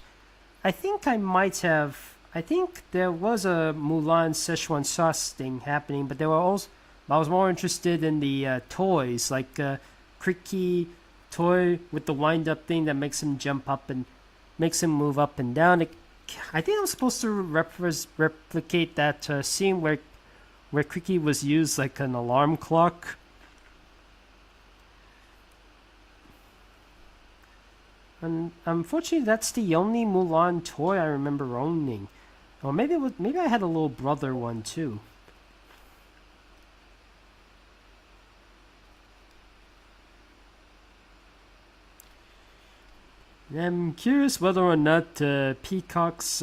I think I might have. I think there was a Mulan Szechuan sauce thing happening, but there were also. I was more interested in the toys, like Cricky toy with the wind-up thing that makes him jump up and makes him move up and down. I think I'm supposed to replicate that scene where Cricky was used like an alarm clock. And unfortunately, that's the only Mulan toy I remember owning. Or maybe I had a little brother one too. I'm curious whether or not Peacock's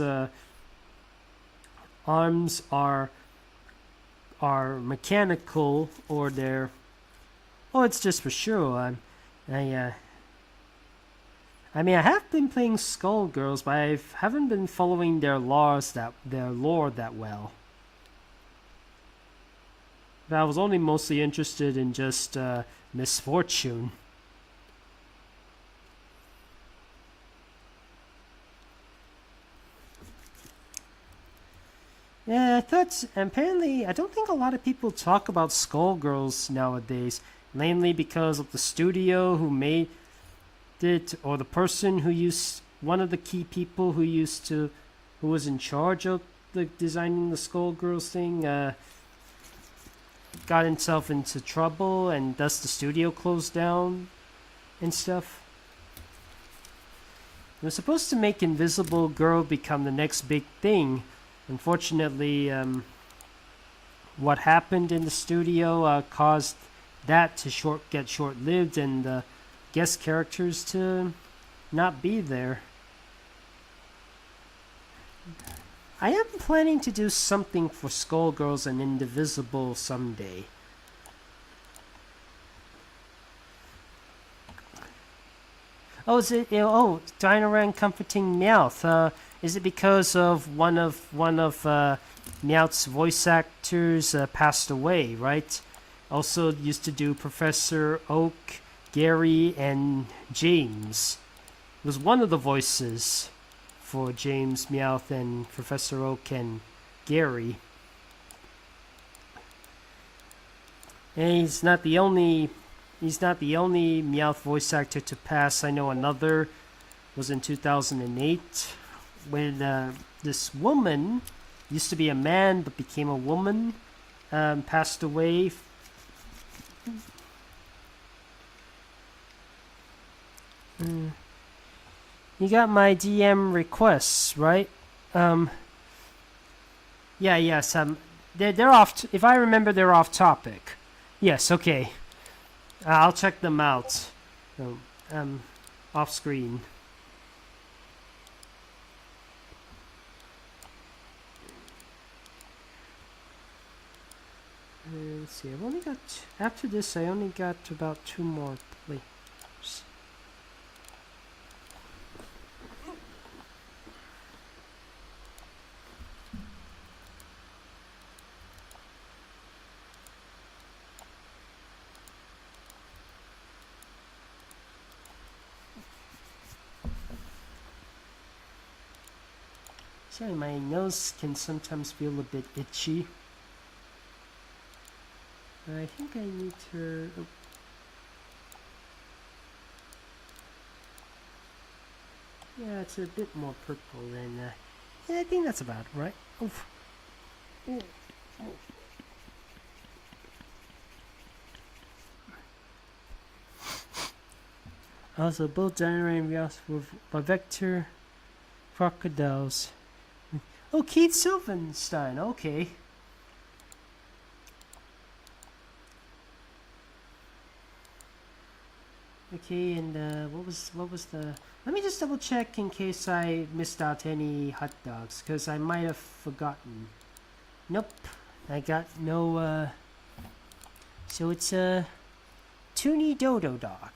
arms are mechanical or they're. Oh, it's just for show. I mean, I have been playing Skullgirls, but I haven't been following their lore that well. But I was only mostly interested in just misfortune. Yeah, I thought. Apparently, I don't think a lot of people talk about Skullgirls nowadays, mainly because of the studio who made it, or the person who one of the key people who was in charge of designing the Skullgirls thing, got himself into trouble, and thus the studio closed down and stuff. It was supposed to make Invisible Girl become the next big thing. Unfortunately, what happened in the studio caused that to get short-lived, and the guest characters to not be there. I am planning to do something for Skullgirls and Indivisible someday. Oh, is it? Dino Comforting Meowth. Is it because of one of Meowth's voice actors passed away? Right. Also used to do Professor Oak, Gary, and James. It was one of the voices for James, Meowth, and Professor Oak and Gary. And he's not the only Meowth voice actor to pass. I know another was in 2008 when this woman used to be a man but became a woman, passed away. You got my DM requests, right? Yes. They're off. If I remember, they're off topic. Yes. Okay. I'll check them out. Off screen. Let's see. I've only got after this. I only got about 2 more players. Sorry, my nose can sometimes feel a bit itchy. I think I need to. Oh. Yeah, it's a bit more purple than. Yeah, I think that's about right. Oof. Also, both Dino and Rios were by Vector Crocodiles. Oh, Keith Silverstein. Okay. Okay, and what was the? Let me just double check in case I missed out any hot dogs, because I might have forgotten. Nope, I got no. So it's a Toonie Dodo Dog.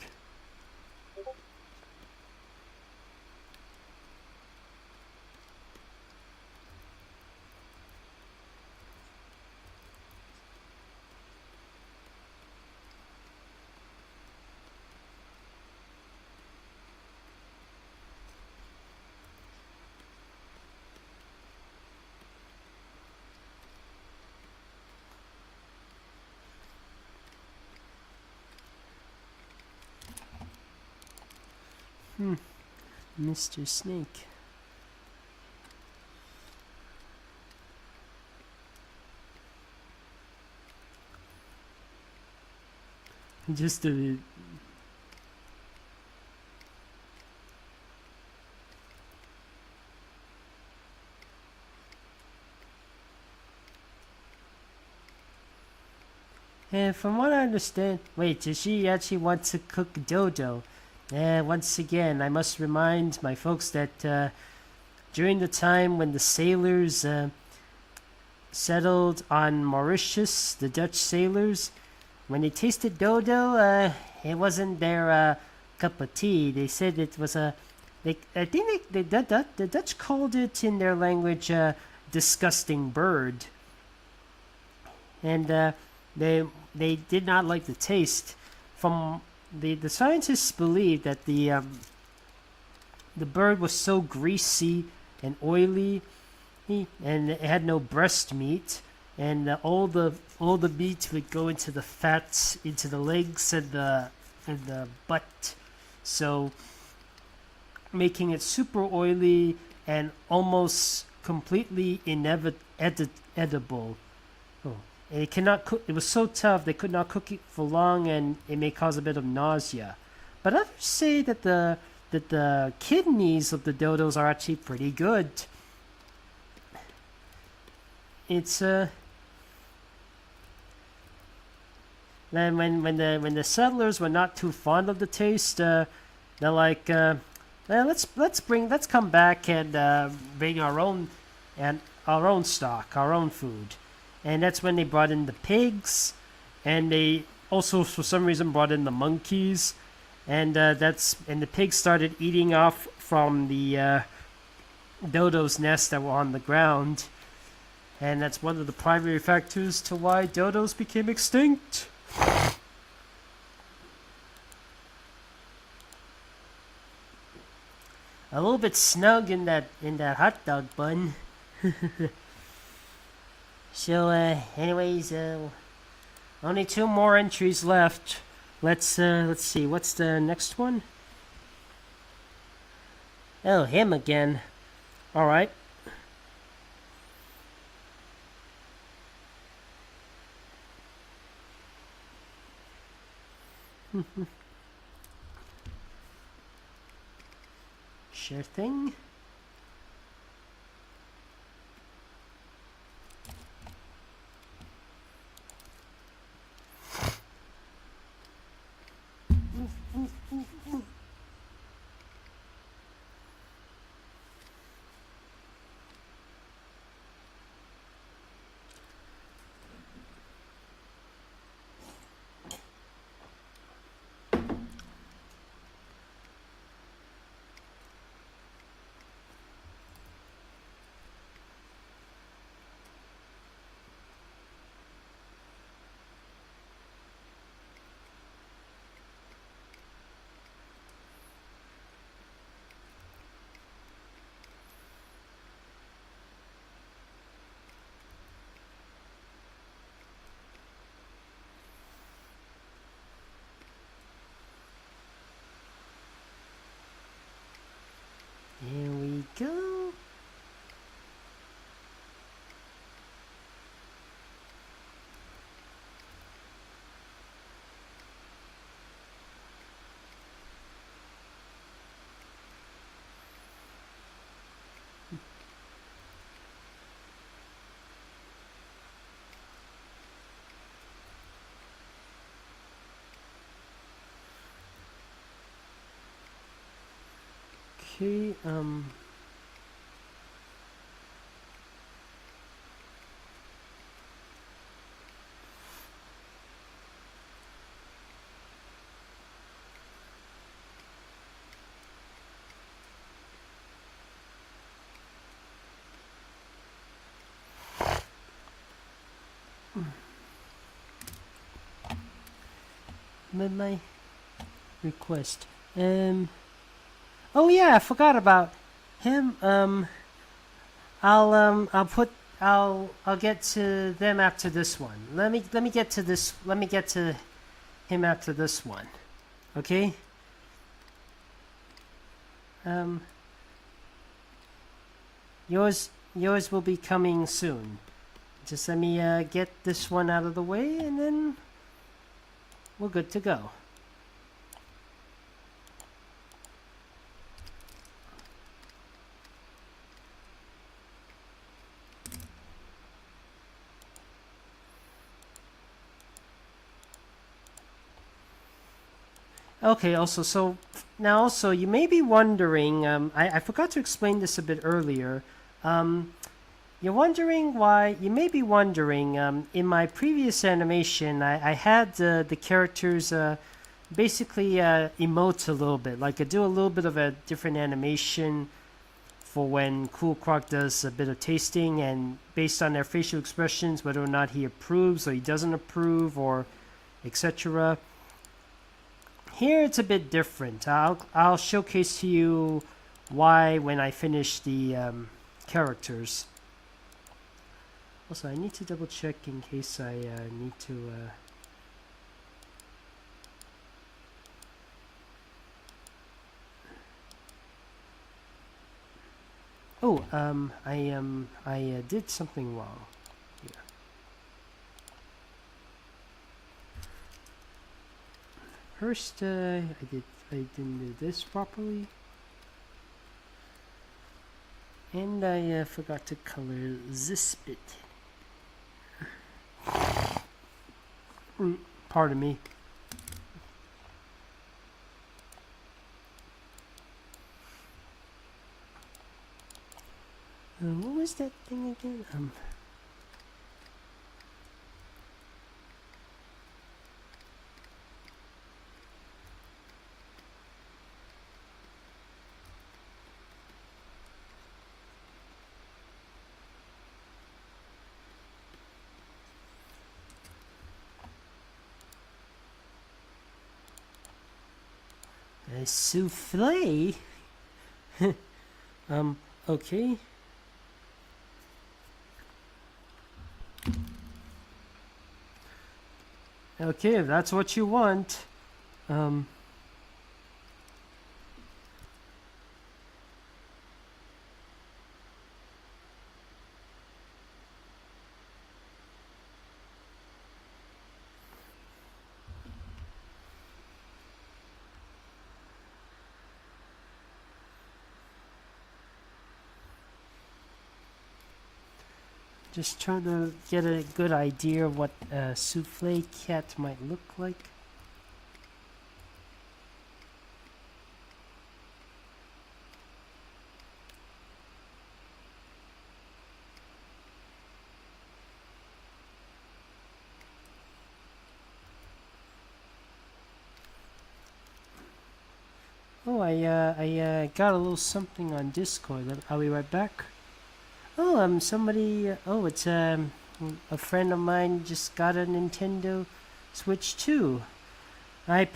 Mr. Snake. Just a. And from what I understand, wait, does she actually want to cook dodo? Once again, I must remind my folks that during the time when the sailors settled on Mauritius, the Dutch sailors, when they tasted dodo, it wasn't their cup of tea. They said it was a. I think the Dutch called it in their language disgusting bird, and they did not like the taste. From the scientists believed that the bird was so greasy and oily, and it had no breast meat, and all the meat would go into the fats, into the legs and the butt, so making it super oily and almost completely edible. Oh. And it cannot cook. It was so tough they could not cook it for long, and it may cause a bit of nausea. But others say that the kidneys of the dodos are actually pretty good. It's then when the settlers were not too fond of the taste, they're like, well, let's come back and bring our own stock, our own food. And that's when they brought in the pigs, and they also for some reason brought in the monkeys, and the pigs started eating off from the dodos' nests that were on the ground, and that's one of the primary factors to why dodos became extinct. A little bit snug in that hot dog bun. So, anyways, only 2 more entries left. Let's see. What's the next one? Oh, him again. All right. Sure thing. Here we go. Okay, my request. Oh yeah, I forgot about him. I'll get to them after this one. Let me get to this. Let me get to him after this one. Okay. Yours will be coming soon. Just let me get this one out of the way, and then we're good to go. Okay, also, so now also you may be wondering, I forgot to explain this a bit earlier. Um, you may be wondering, in my previous animation, I had the characters basically emote a little bit, like I do a little bit of a different animation for when Cool Croc does a bit of tasting, and based on their facial expressions, whether or not he approves or he doesn't approve, or etc. Here it's a bit different. I'll showcase to you why when I finish the characters. Also, I need to double check in case I need to. Oh, I did something wrong here. First, I didn't do this properly, and I forgot to color this bit. Pardon me. What was that thing again? A souffle? Okay. Okay, if that's what you want. Just trying to get a good idea of what a souffle cat might look like. Oh, I got a little something on Discord. I'll be right back. Oh, somebody. Oh, it's a friend of mine just got a Nintendo Switch 2. I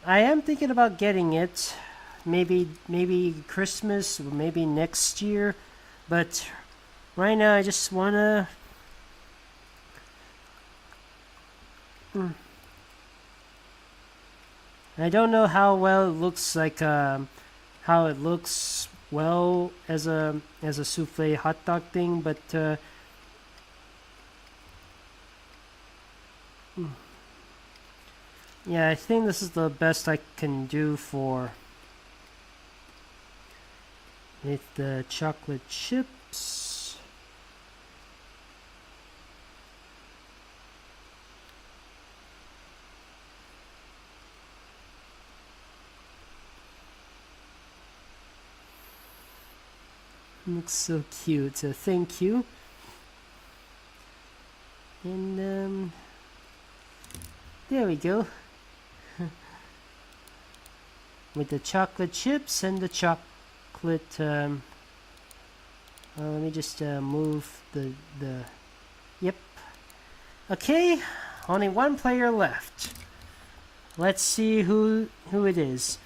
am thinking about getting it. Maybe Christmas or maybe next year. But right now, I just wanna. I don't know how well it looks like. How it looks well as a souffle hot dog thing, but yeah, I think this is the best I can do for with the chocolate chips. Looks so cute. Thank you. And there we go. With the chocolate chips and the chocolate. Let me just move the. Yep. Okay. Only one player left. Let's see who it is.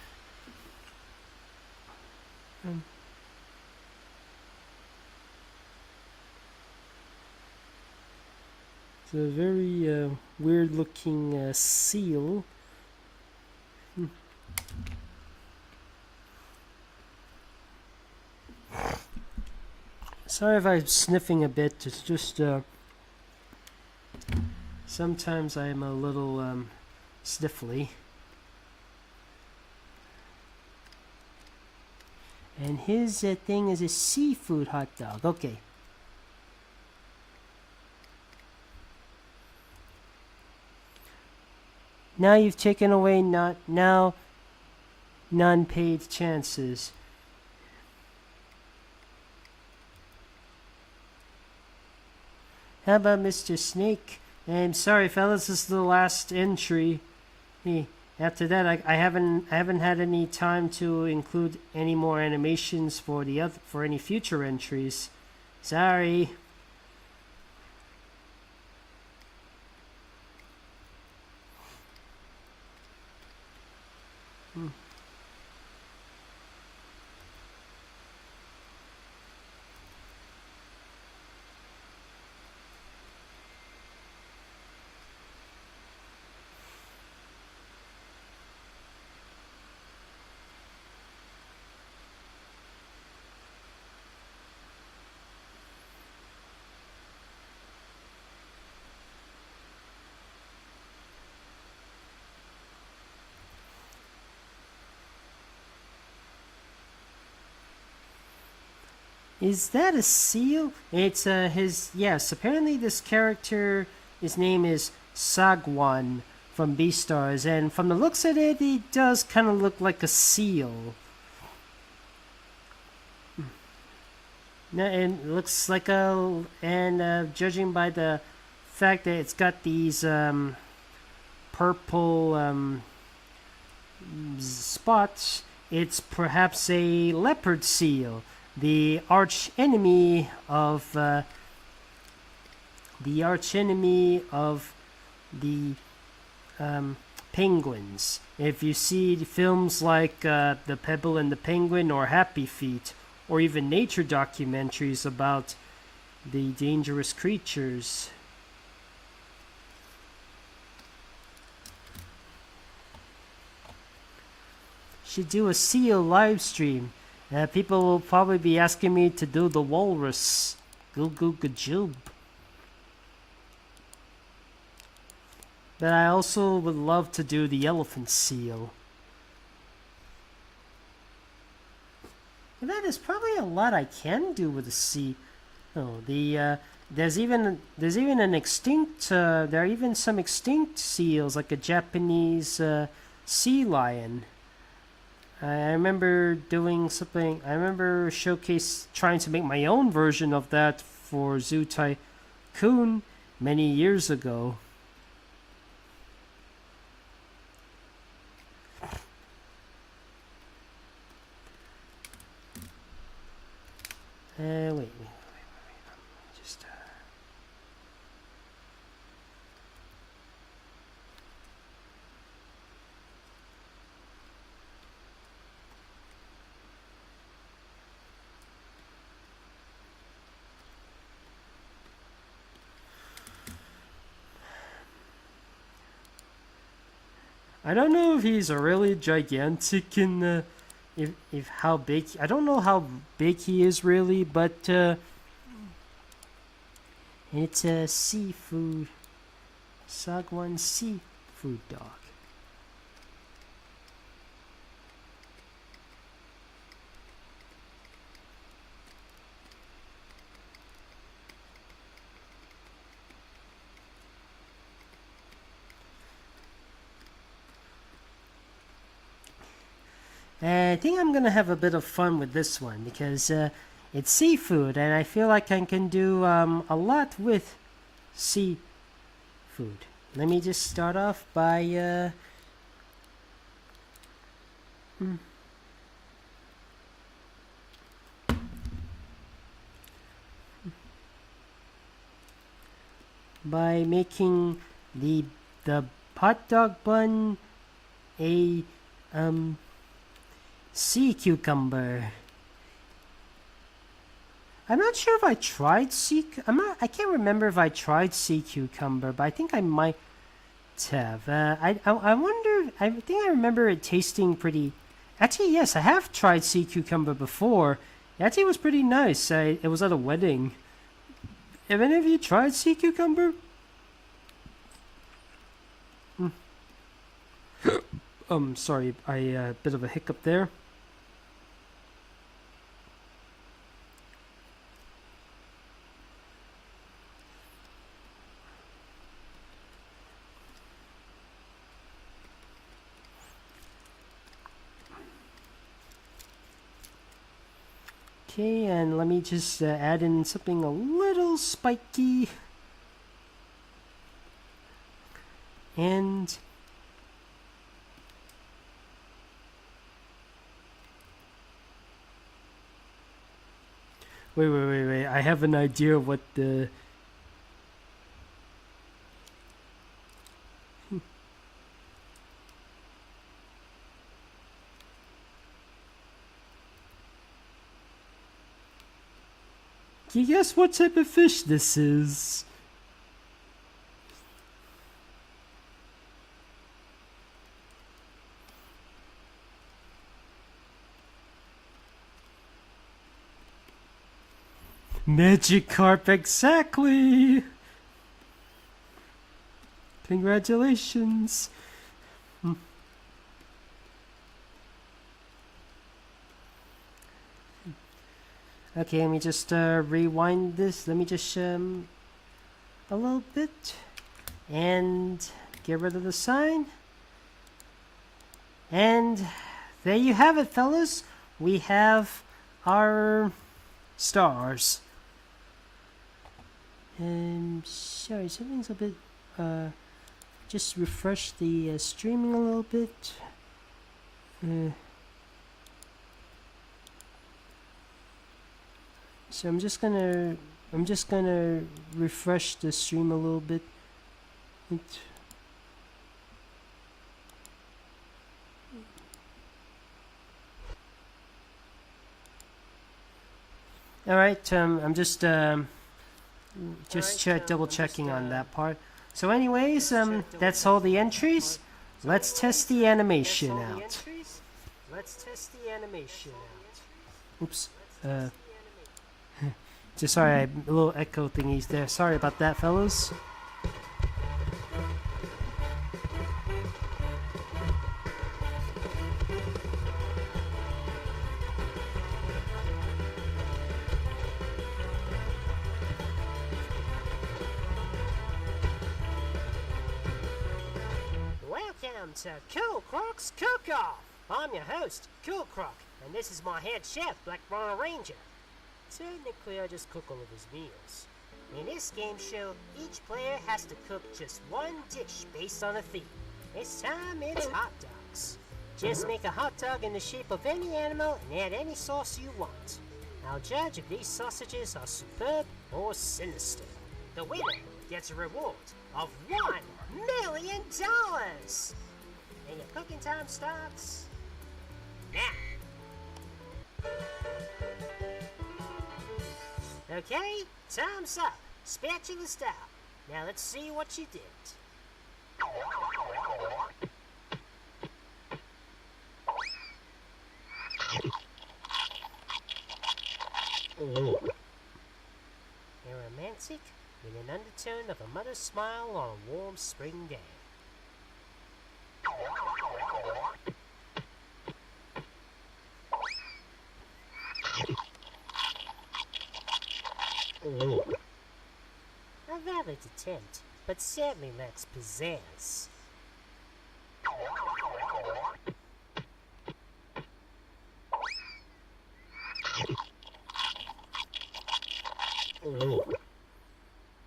It's a very weird looking seal. Sorry if I'm sniffing a bit. It's just sometimes I'm a little sniffly. And his thing is a seafood hot dog. Okay. Now you've taken away now non-paid chances. How about Mr. Snake? I'm sorry, fellas, this is the last entry. After that, I haven't had any time to include any more animations for any future entries. Sorry. Is that a seal? It's yes, apparently this character, his name is Sagwan from Beastars, and from the looks of it, he does kind of look like a seal. And it looks like judging by the fact that it's got these purple spots, it's perhaps a leopard seal, the arch enemy of the penguins. If you see films like The Pebble and the Penguin or Happy Feet, or even nature documentaries about the dangerous creatures. Should do a seal live stream. People will probably be asking me to do the walrus. Goo goo gajoob. But I also would love to do the elephant seal. And that is probably a lot I can do with a sea. Oh, there's even an extinct. There are even some extinct seals, like a Japanese sea lion. I remember doing something. I remember trying to make my own version of that for Zoo Tycoon many years ago. Wait. Just I don't know if he's really gigantic in if how big. I don't know how big he is really, but it's a seafood. Sagwan seafood dog. I think I'm gonna have a bit of fun with this one because it's seafood, and I feel like I can do a lot with seafood. Let me just start off by making the hot dog bun a sea cucumber. I'm not sure if I tried I can't remember if I tried sea cucumber, but I think I might have. I wonder. I think I remember it tasting pretty. Actually, yes, I have tried sea cucumber before. It actually was pretty nice. It was at a wedding. Have any of you tried sea cucumber? Sorry, I bit of a hiccup there. Okay, and let me just add in something a little spiky. And wait. I have an idea of what the Can you guess what type of fish this is? Magikarp, exactly! Congratulations! Okay, let me just rewind this. Let me just a little bit and get rid of the sign. And there you have it, fellas. We have our stars. And sorry, something's a bit. Just refresh the streaming a little bit. So I'm just gonna refresh the stream a little bit. All right, I'm just double checking on that part. So anyways, that's all the entries. Let's test the animation out. Oops. Just sorry, a little echo thingies there. Sorry about that, fellas. Welcome to Cool Croc's Cook-Off! I'm your host, Cool Croc, and this is my head chef, Black Rhino Ranger. Technically, I just cook all of his meals. In this game show, each player has to cook just one dish based on a theme. This time, it's hot dogs. Just make a hot dog in the shape of any animal and add any sauce you want. I'll judge if these sausages are superb or sinister. The winner gets a reward of $1 million! And your cooking time starts now. Okay, time's up. Spatula style. Now let's see what you did. You're romantic with an undertone of a mother's smile on a warm spring day. A valid attempt, but sadly lacks pizzazz.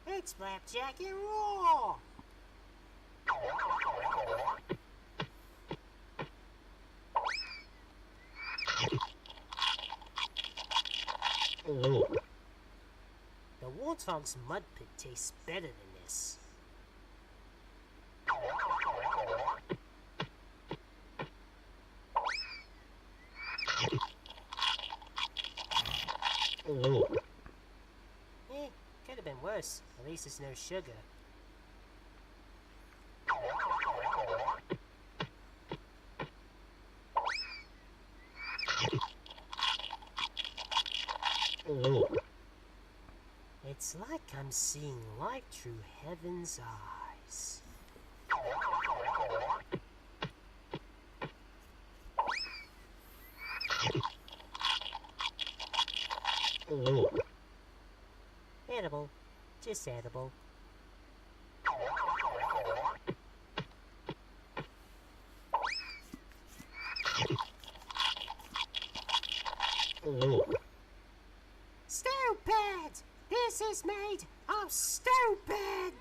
It's Flapjack and Raw! The Warthog's mud pit tastes better than this. Could have been worse. At least there's no sugar. It's like I'm seeing light through heaven's eyes. Edible. Just edible. This is made of stupid!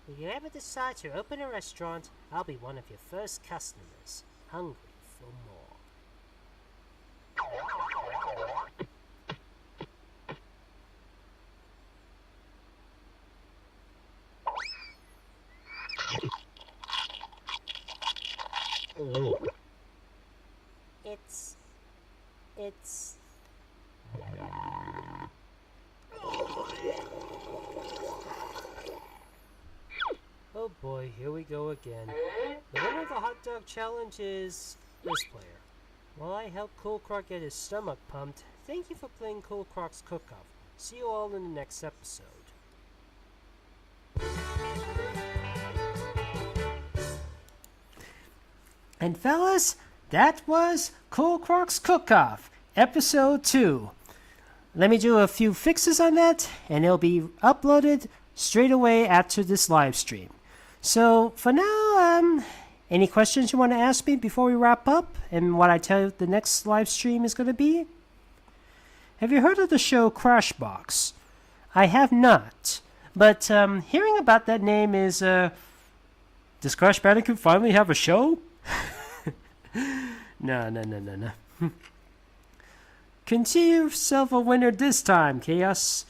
If you ever decide to open a restaurant, I'll be one of your first customers, hungry for more. It's... Oh boy, here we go again. The winner of the hot dog challenge is this player. While I helped Cool Croc get his stomach pumped, thank you for playing Cool Croc's Cook-Off. See you all in the next episode. And fellas, that was Cool Croc's Cook-Off, Episode 2. Let me do a few fixes on that, and it'll be uploaded straight away after this live stream. So, for now, any questions you want to ask me before we wrap up, and what I tell you the next live stream is going to be? Have you heard of the show Crashbox? I have not, but hearing about that name is, does Crash Bandicoot finally have a show? No. Consider yourself a winner this time, Chaos.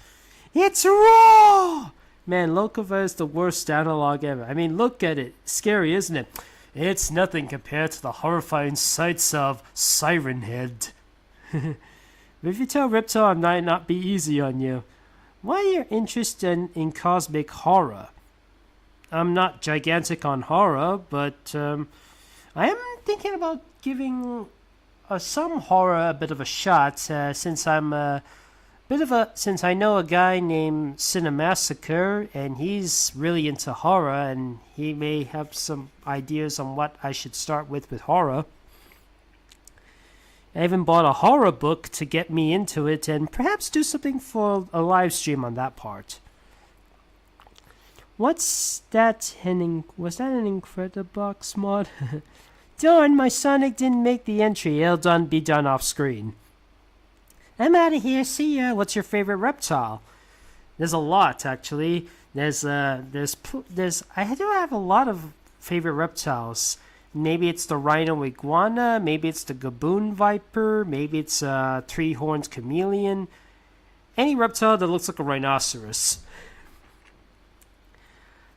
It's raw! Man, Lokava is the worst analog ever. I mean, look at it. Scary, isn't it? It's nothing compared to the horrifying sights of Siren Head. But if you tell Reptile I might not be easy on you, why are you interested in cosmic horror? I'm not gigantic on horror, but I am thinking about giving some horror a bit of a shot, since I know a guy named Cinemassacre, and he's really into horror, and he may have some ideas on what I should start with horror. I even bought a horror book to get me into it, and perhaps do something for a live stream on that part. What's that? Was that an Incredibox mod? Darn, my Sonic didn't make the entry. It'll be done off screen. I'm out of here. See ya. What's your favorite reptile? There's a lot, actually. I do have a lot of favorite reptiles. Maybe it's the rhino iguana. Maybe it's the gaboon viper. Maybe it's a three-horned chameleon. Any reptile that looks like a rhinoceros.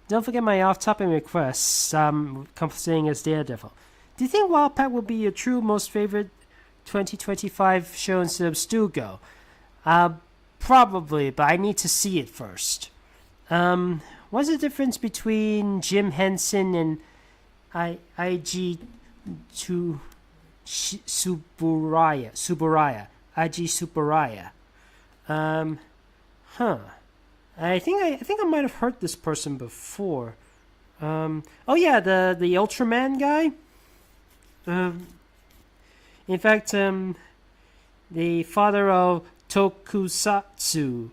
Don't forget my off-topic requests. Saying as Daredevil. Do you think Wildpat will be your true most favorite 2025 show instead of Stugo? Probably, but I need to see it first. What's the difference between Jim Henson and IG Suburaya? IG Suburaya. I think I might have heard this person before. Oh yeah, the Ultraman guy. In fact, the father of tokusatsu,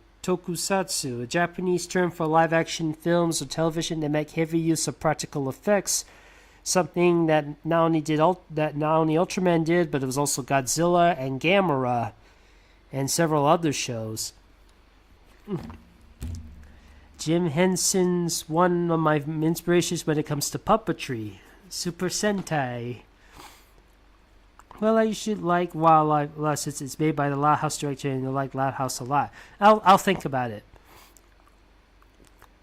a Japanese term for live-action films or television that make heavy use of practical effects, something that not only Ultraman did, but it was also Godzilla and Gamera, and several other shows. Jim Henson's one of my inspirations when it comes to puppetry. Super Sentai. Well, I should like Wildlife since it's made by the Loud House director and you like Loud House a lot. I'll think about it.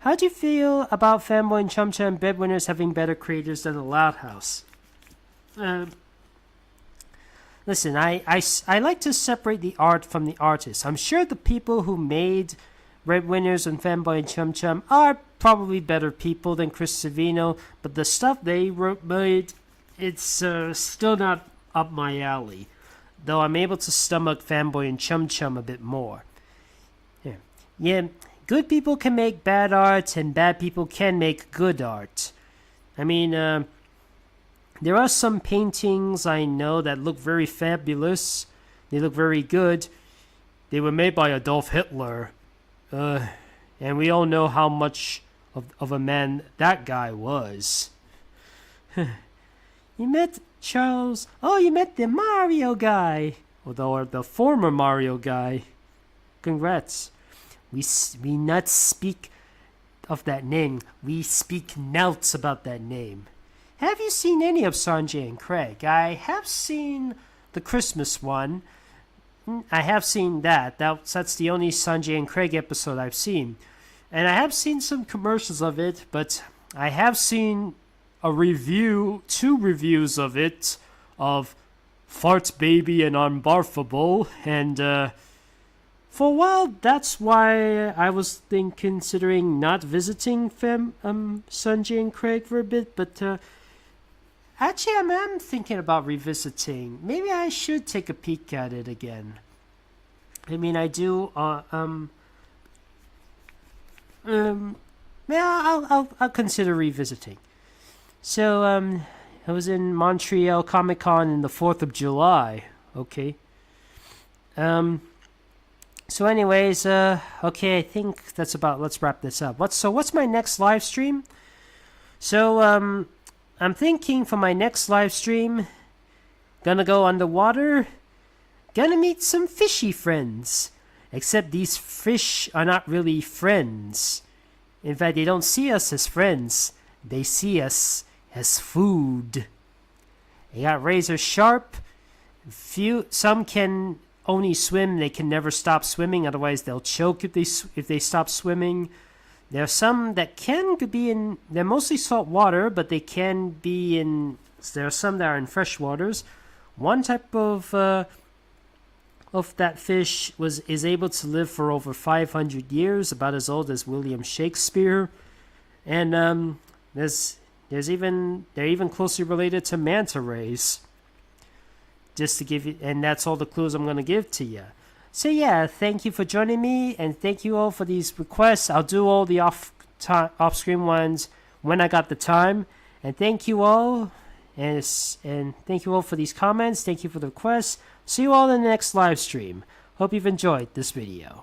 How do you feel about Fanboy and Chum Chum Breadwinners having better creators than the Loud House? Listen, I like to separate the art from the artist. I'm sure the people who made Breadwinners and Fanboy and Chum Chum are probably better people than Chris Savino, but the stuff they made, it's still not up my alley, though I'm able to stomach Fanboy and Chum Chum a bit more. Yeah, good people can make bad art, and bad people can make good art. I mean, there are some paintings I know that look very fabulous. They look very good. They were made by Adolf Hitler, and we all know how much of a man that guy was. You met Charles. Oh, you met the Mario guy. Or the former Mario guy. Congrats. We not speak of that name. We speak noughts about that name. Have you seen any of Sanjay and Craig? I have seen the Christmas one. I have seen that. That's the only Sanjay and Craig episode I've seen. And I have seen some commercials of it, but I have seen two reviews of it, of Fart Baby and Unbarfable, and for a while, that's why I was considering not visiting Sanjay and Craig for a bit, but actually I am thinking about revisiting. Maybe I should take a peek at it again. I mean, I do, yeah, I'll consider revisiting. So, I was in Montreal Comic Con on the 4th of July. Okay. So anyways, okay, I think that's let's wrap this up. What's my next live stream? So, I'm thinking for my next live stream, gonna go underwater, gonna meet some fishy friends. Except these fish are not really friends. In fact, they don't see us as friends. They see us as food. They got razor sharp. Some can only swim. They can never stop swimming. Otherwise, they'll choke if they stop swimming. There are some that can be in. They're mostly salt water, but they can be in. There are some that are in fresh waters. One type of that fish is able to live for over 500 years, about as old as William Shakespeare, and they're even closely related to manta rays. Just to give you, and that's all the clues I'm going to give to you. So yeah, thank you for joining me, and thank you all for these requests. I'll do all the off-screen ones when I got the time. And thank you all, and thank you all for these comments. Thank you for the requests. See you all in the next live stream. Hope you've enjoyed this video.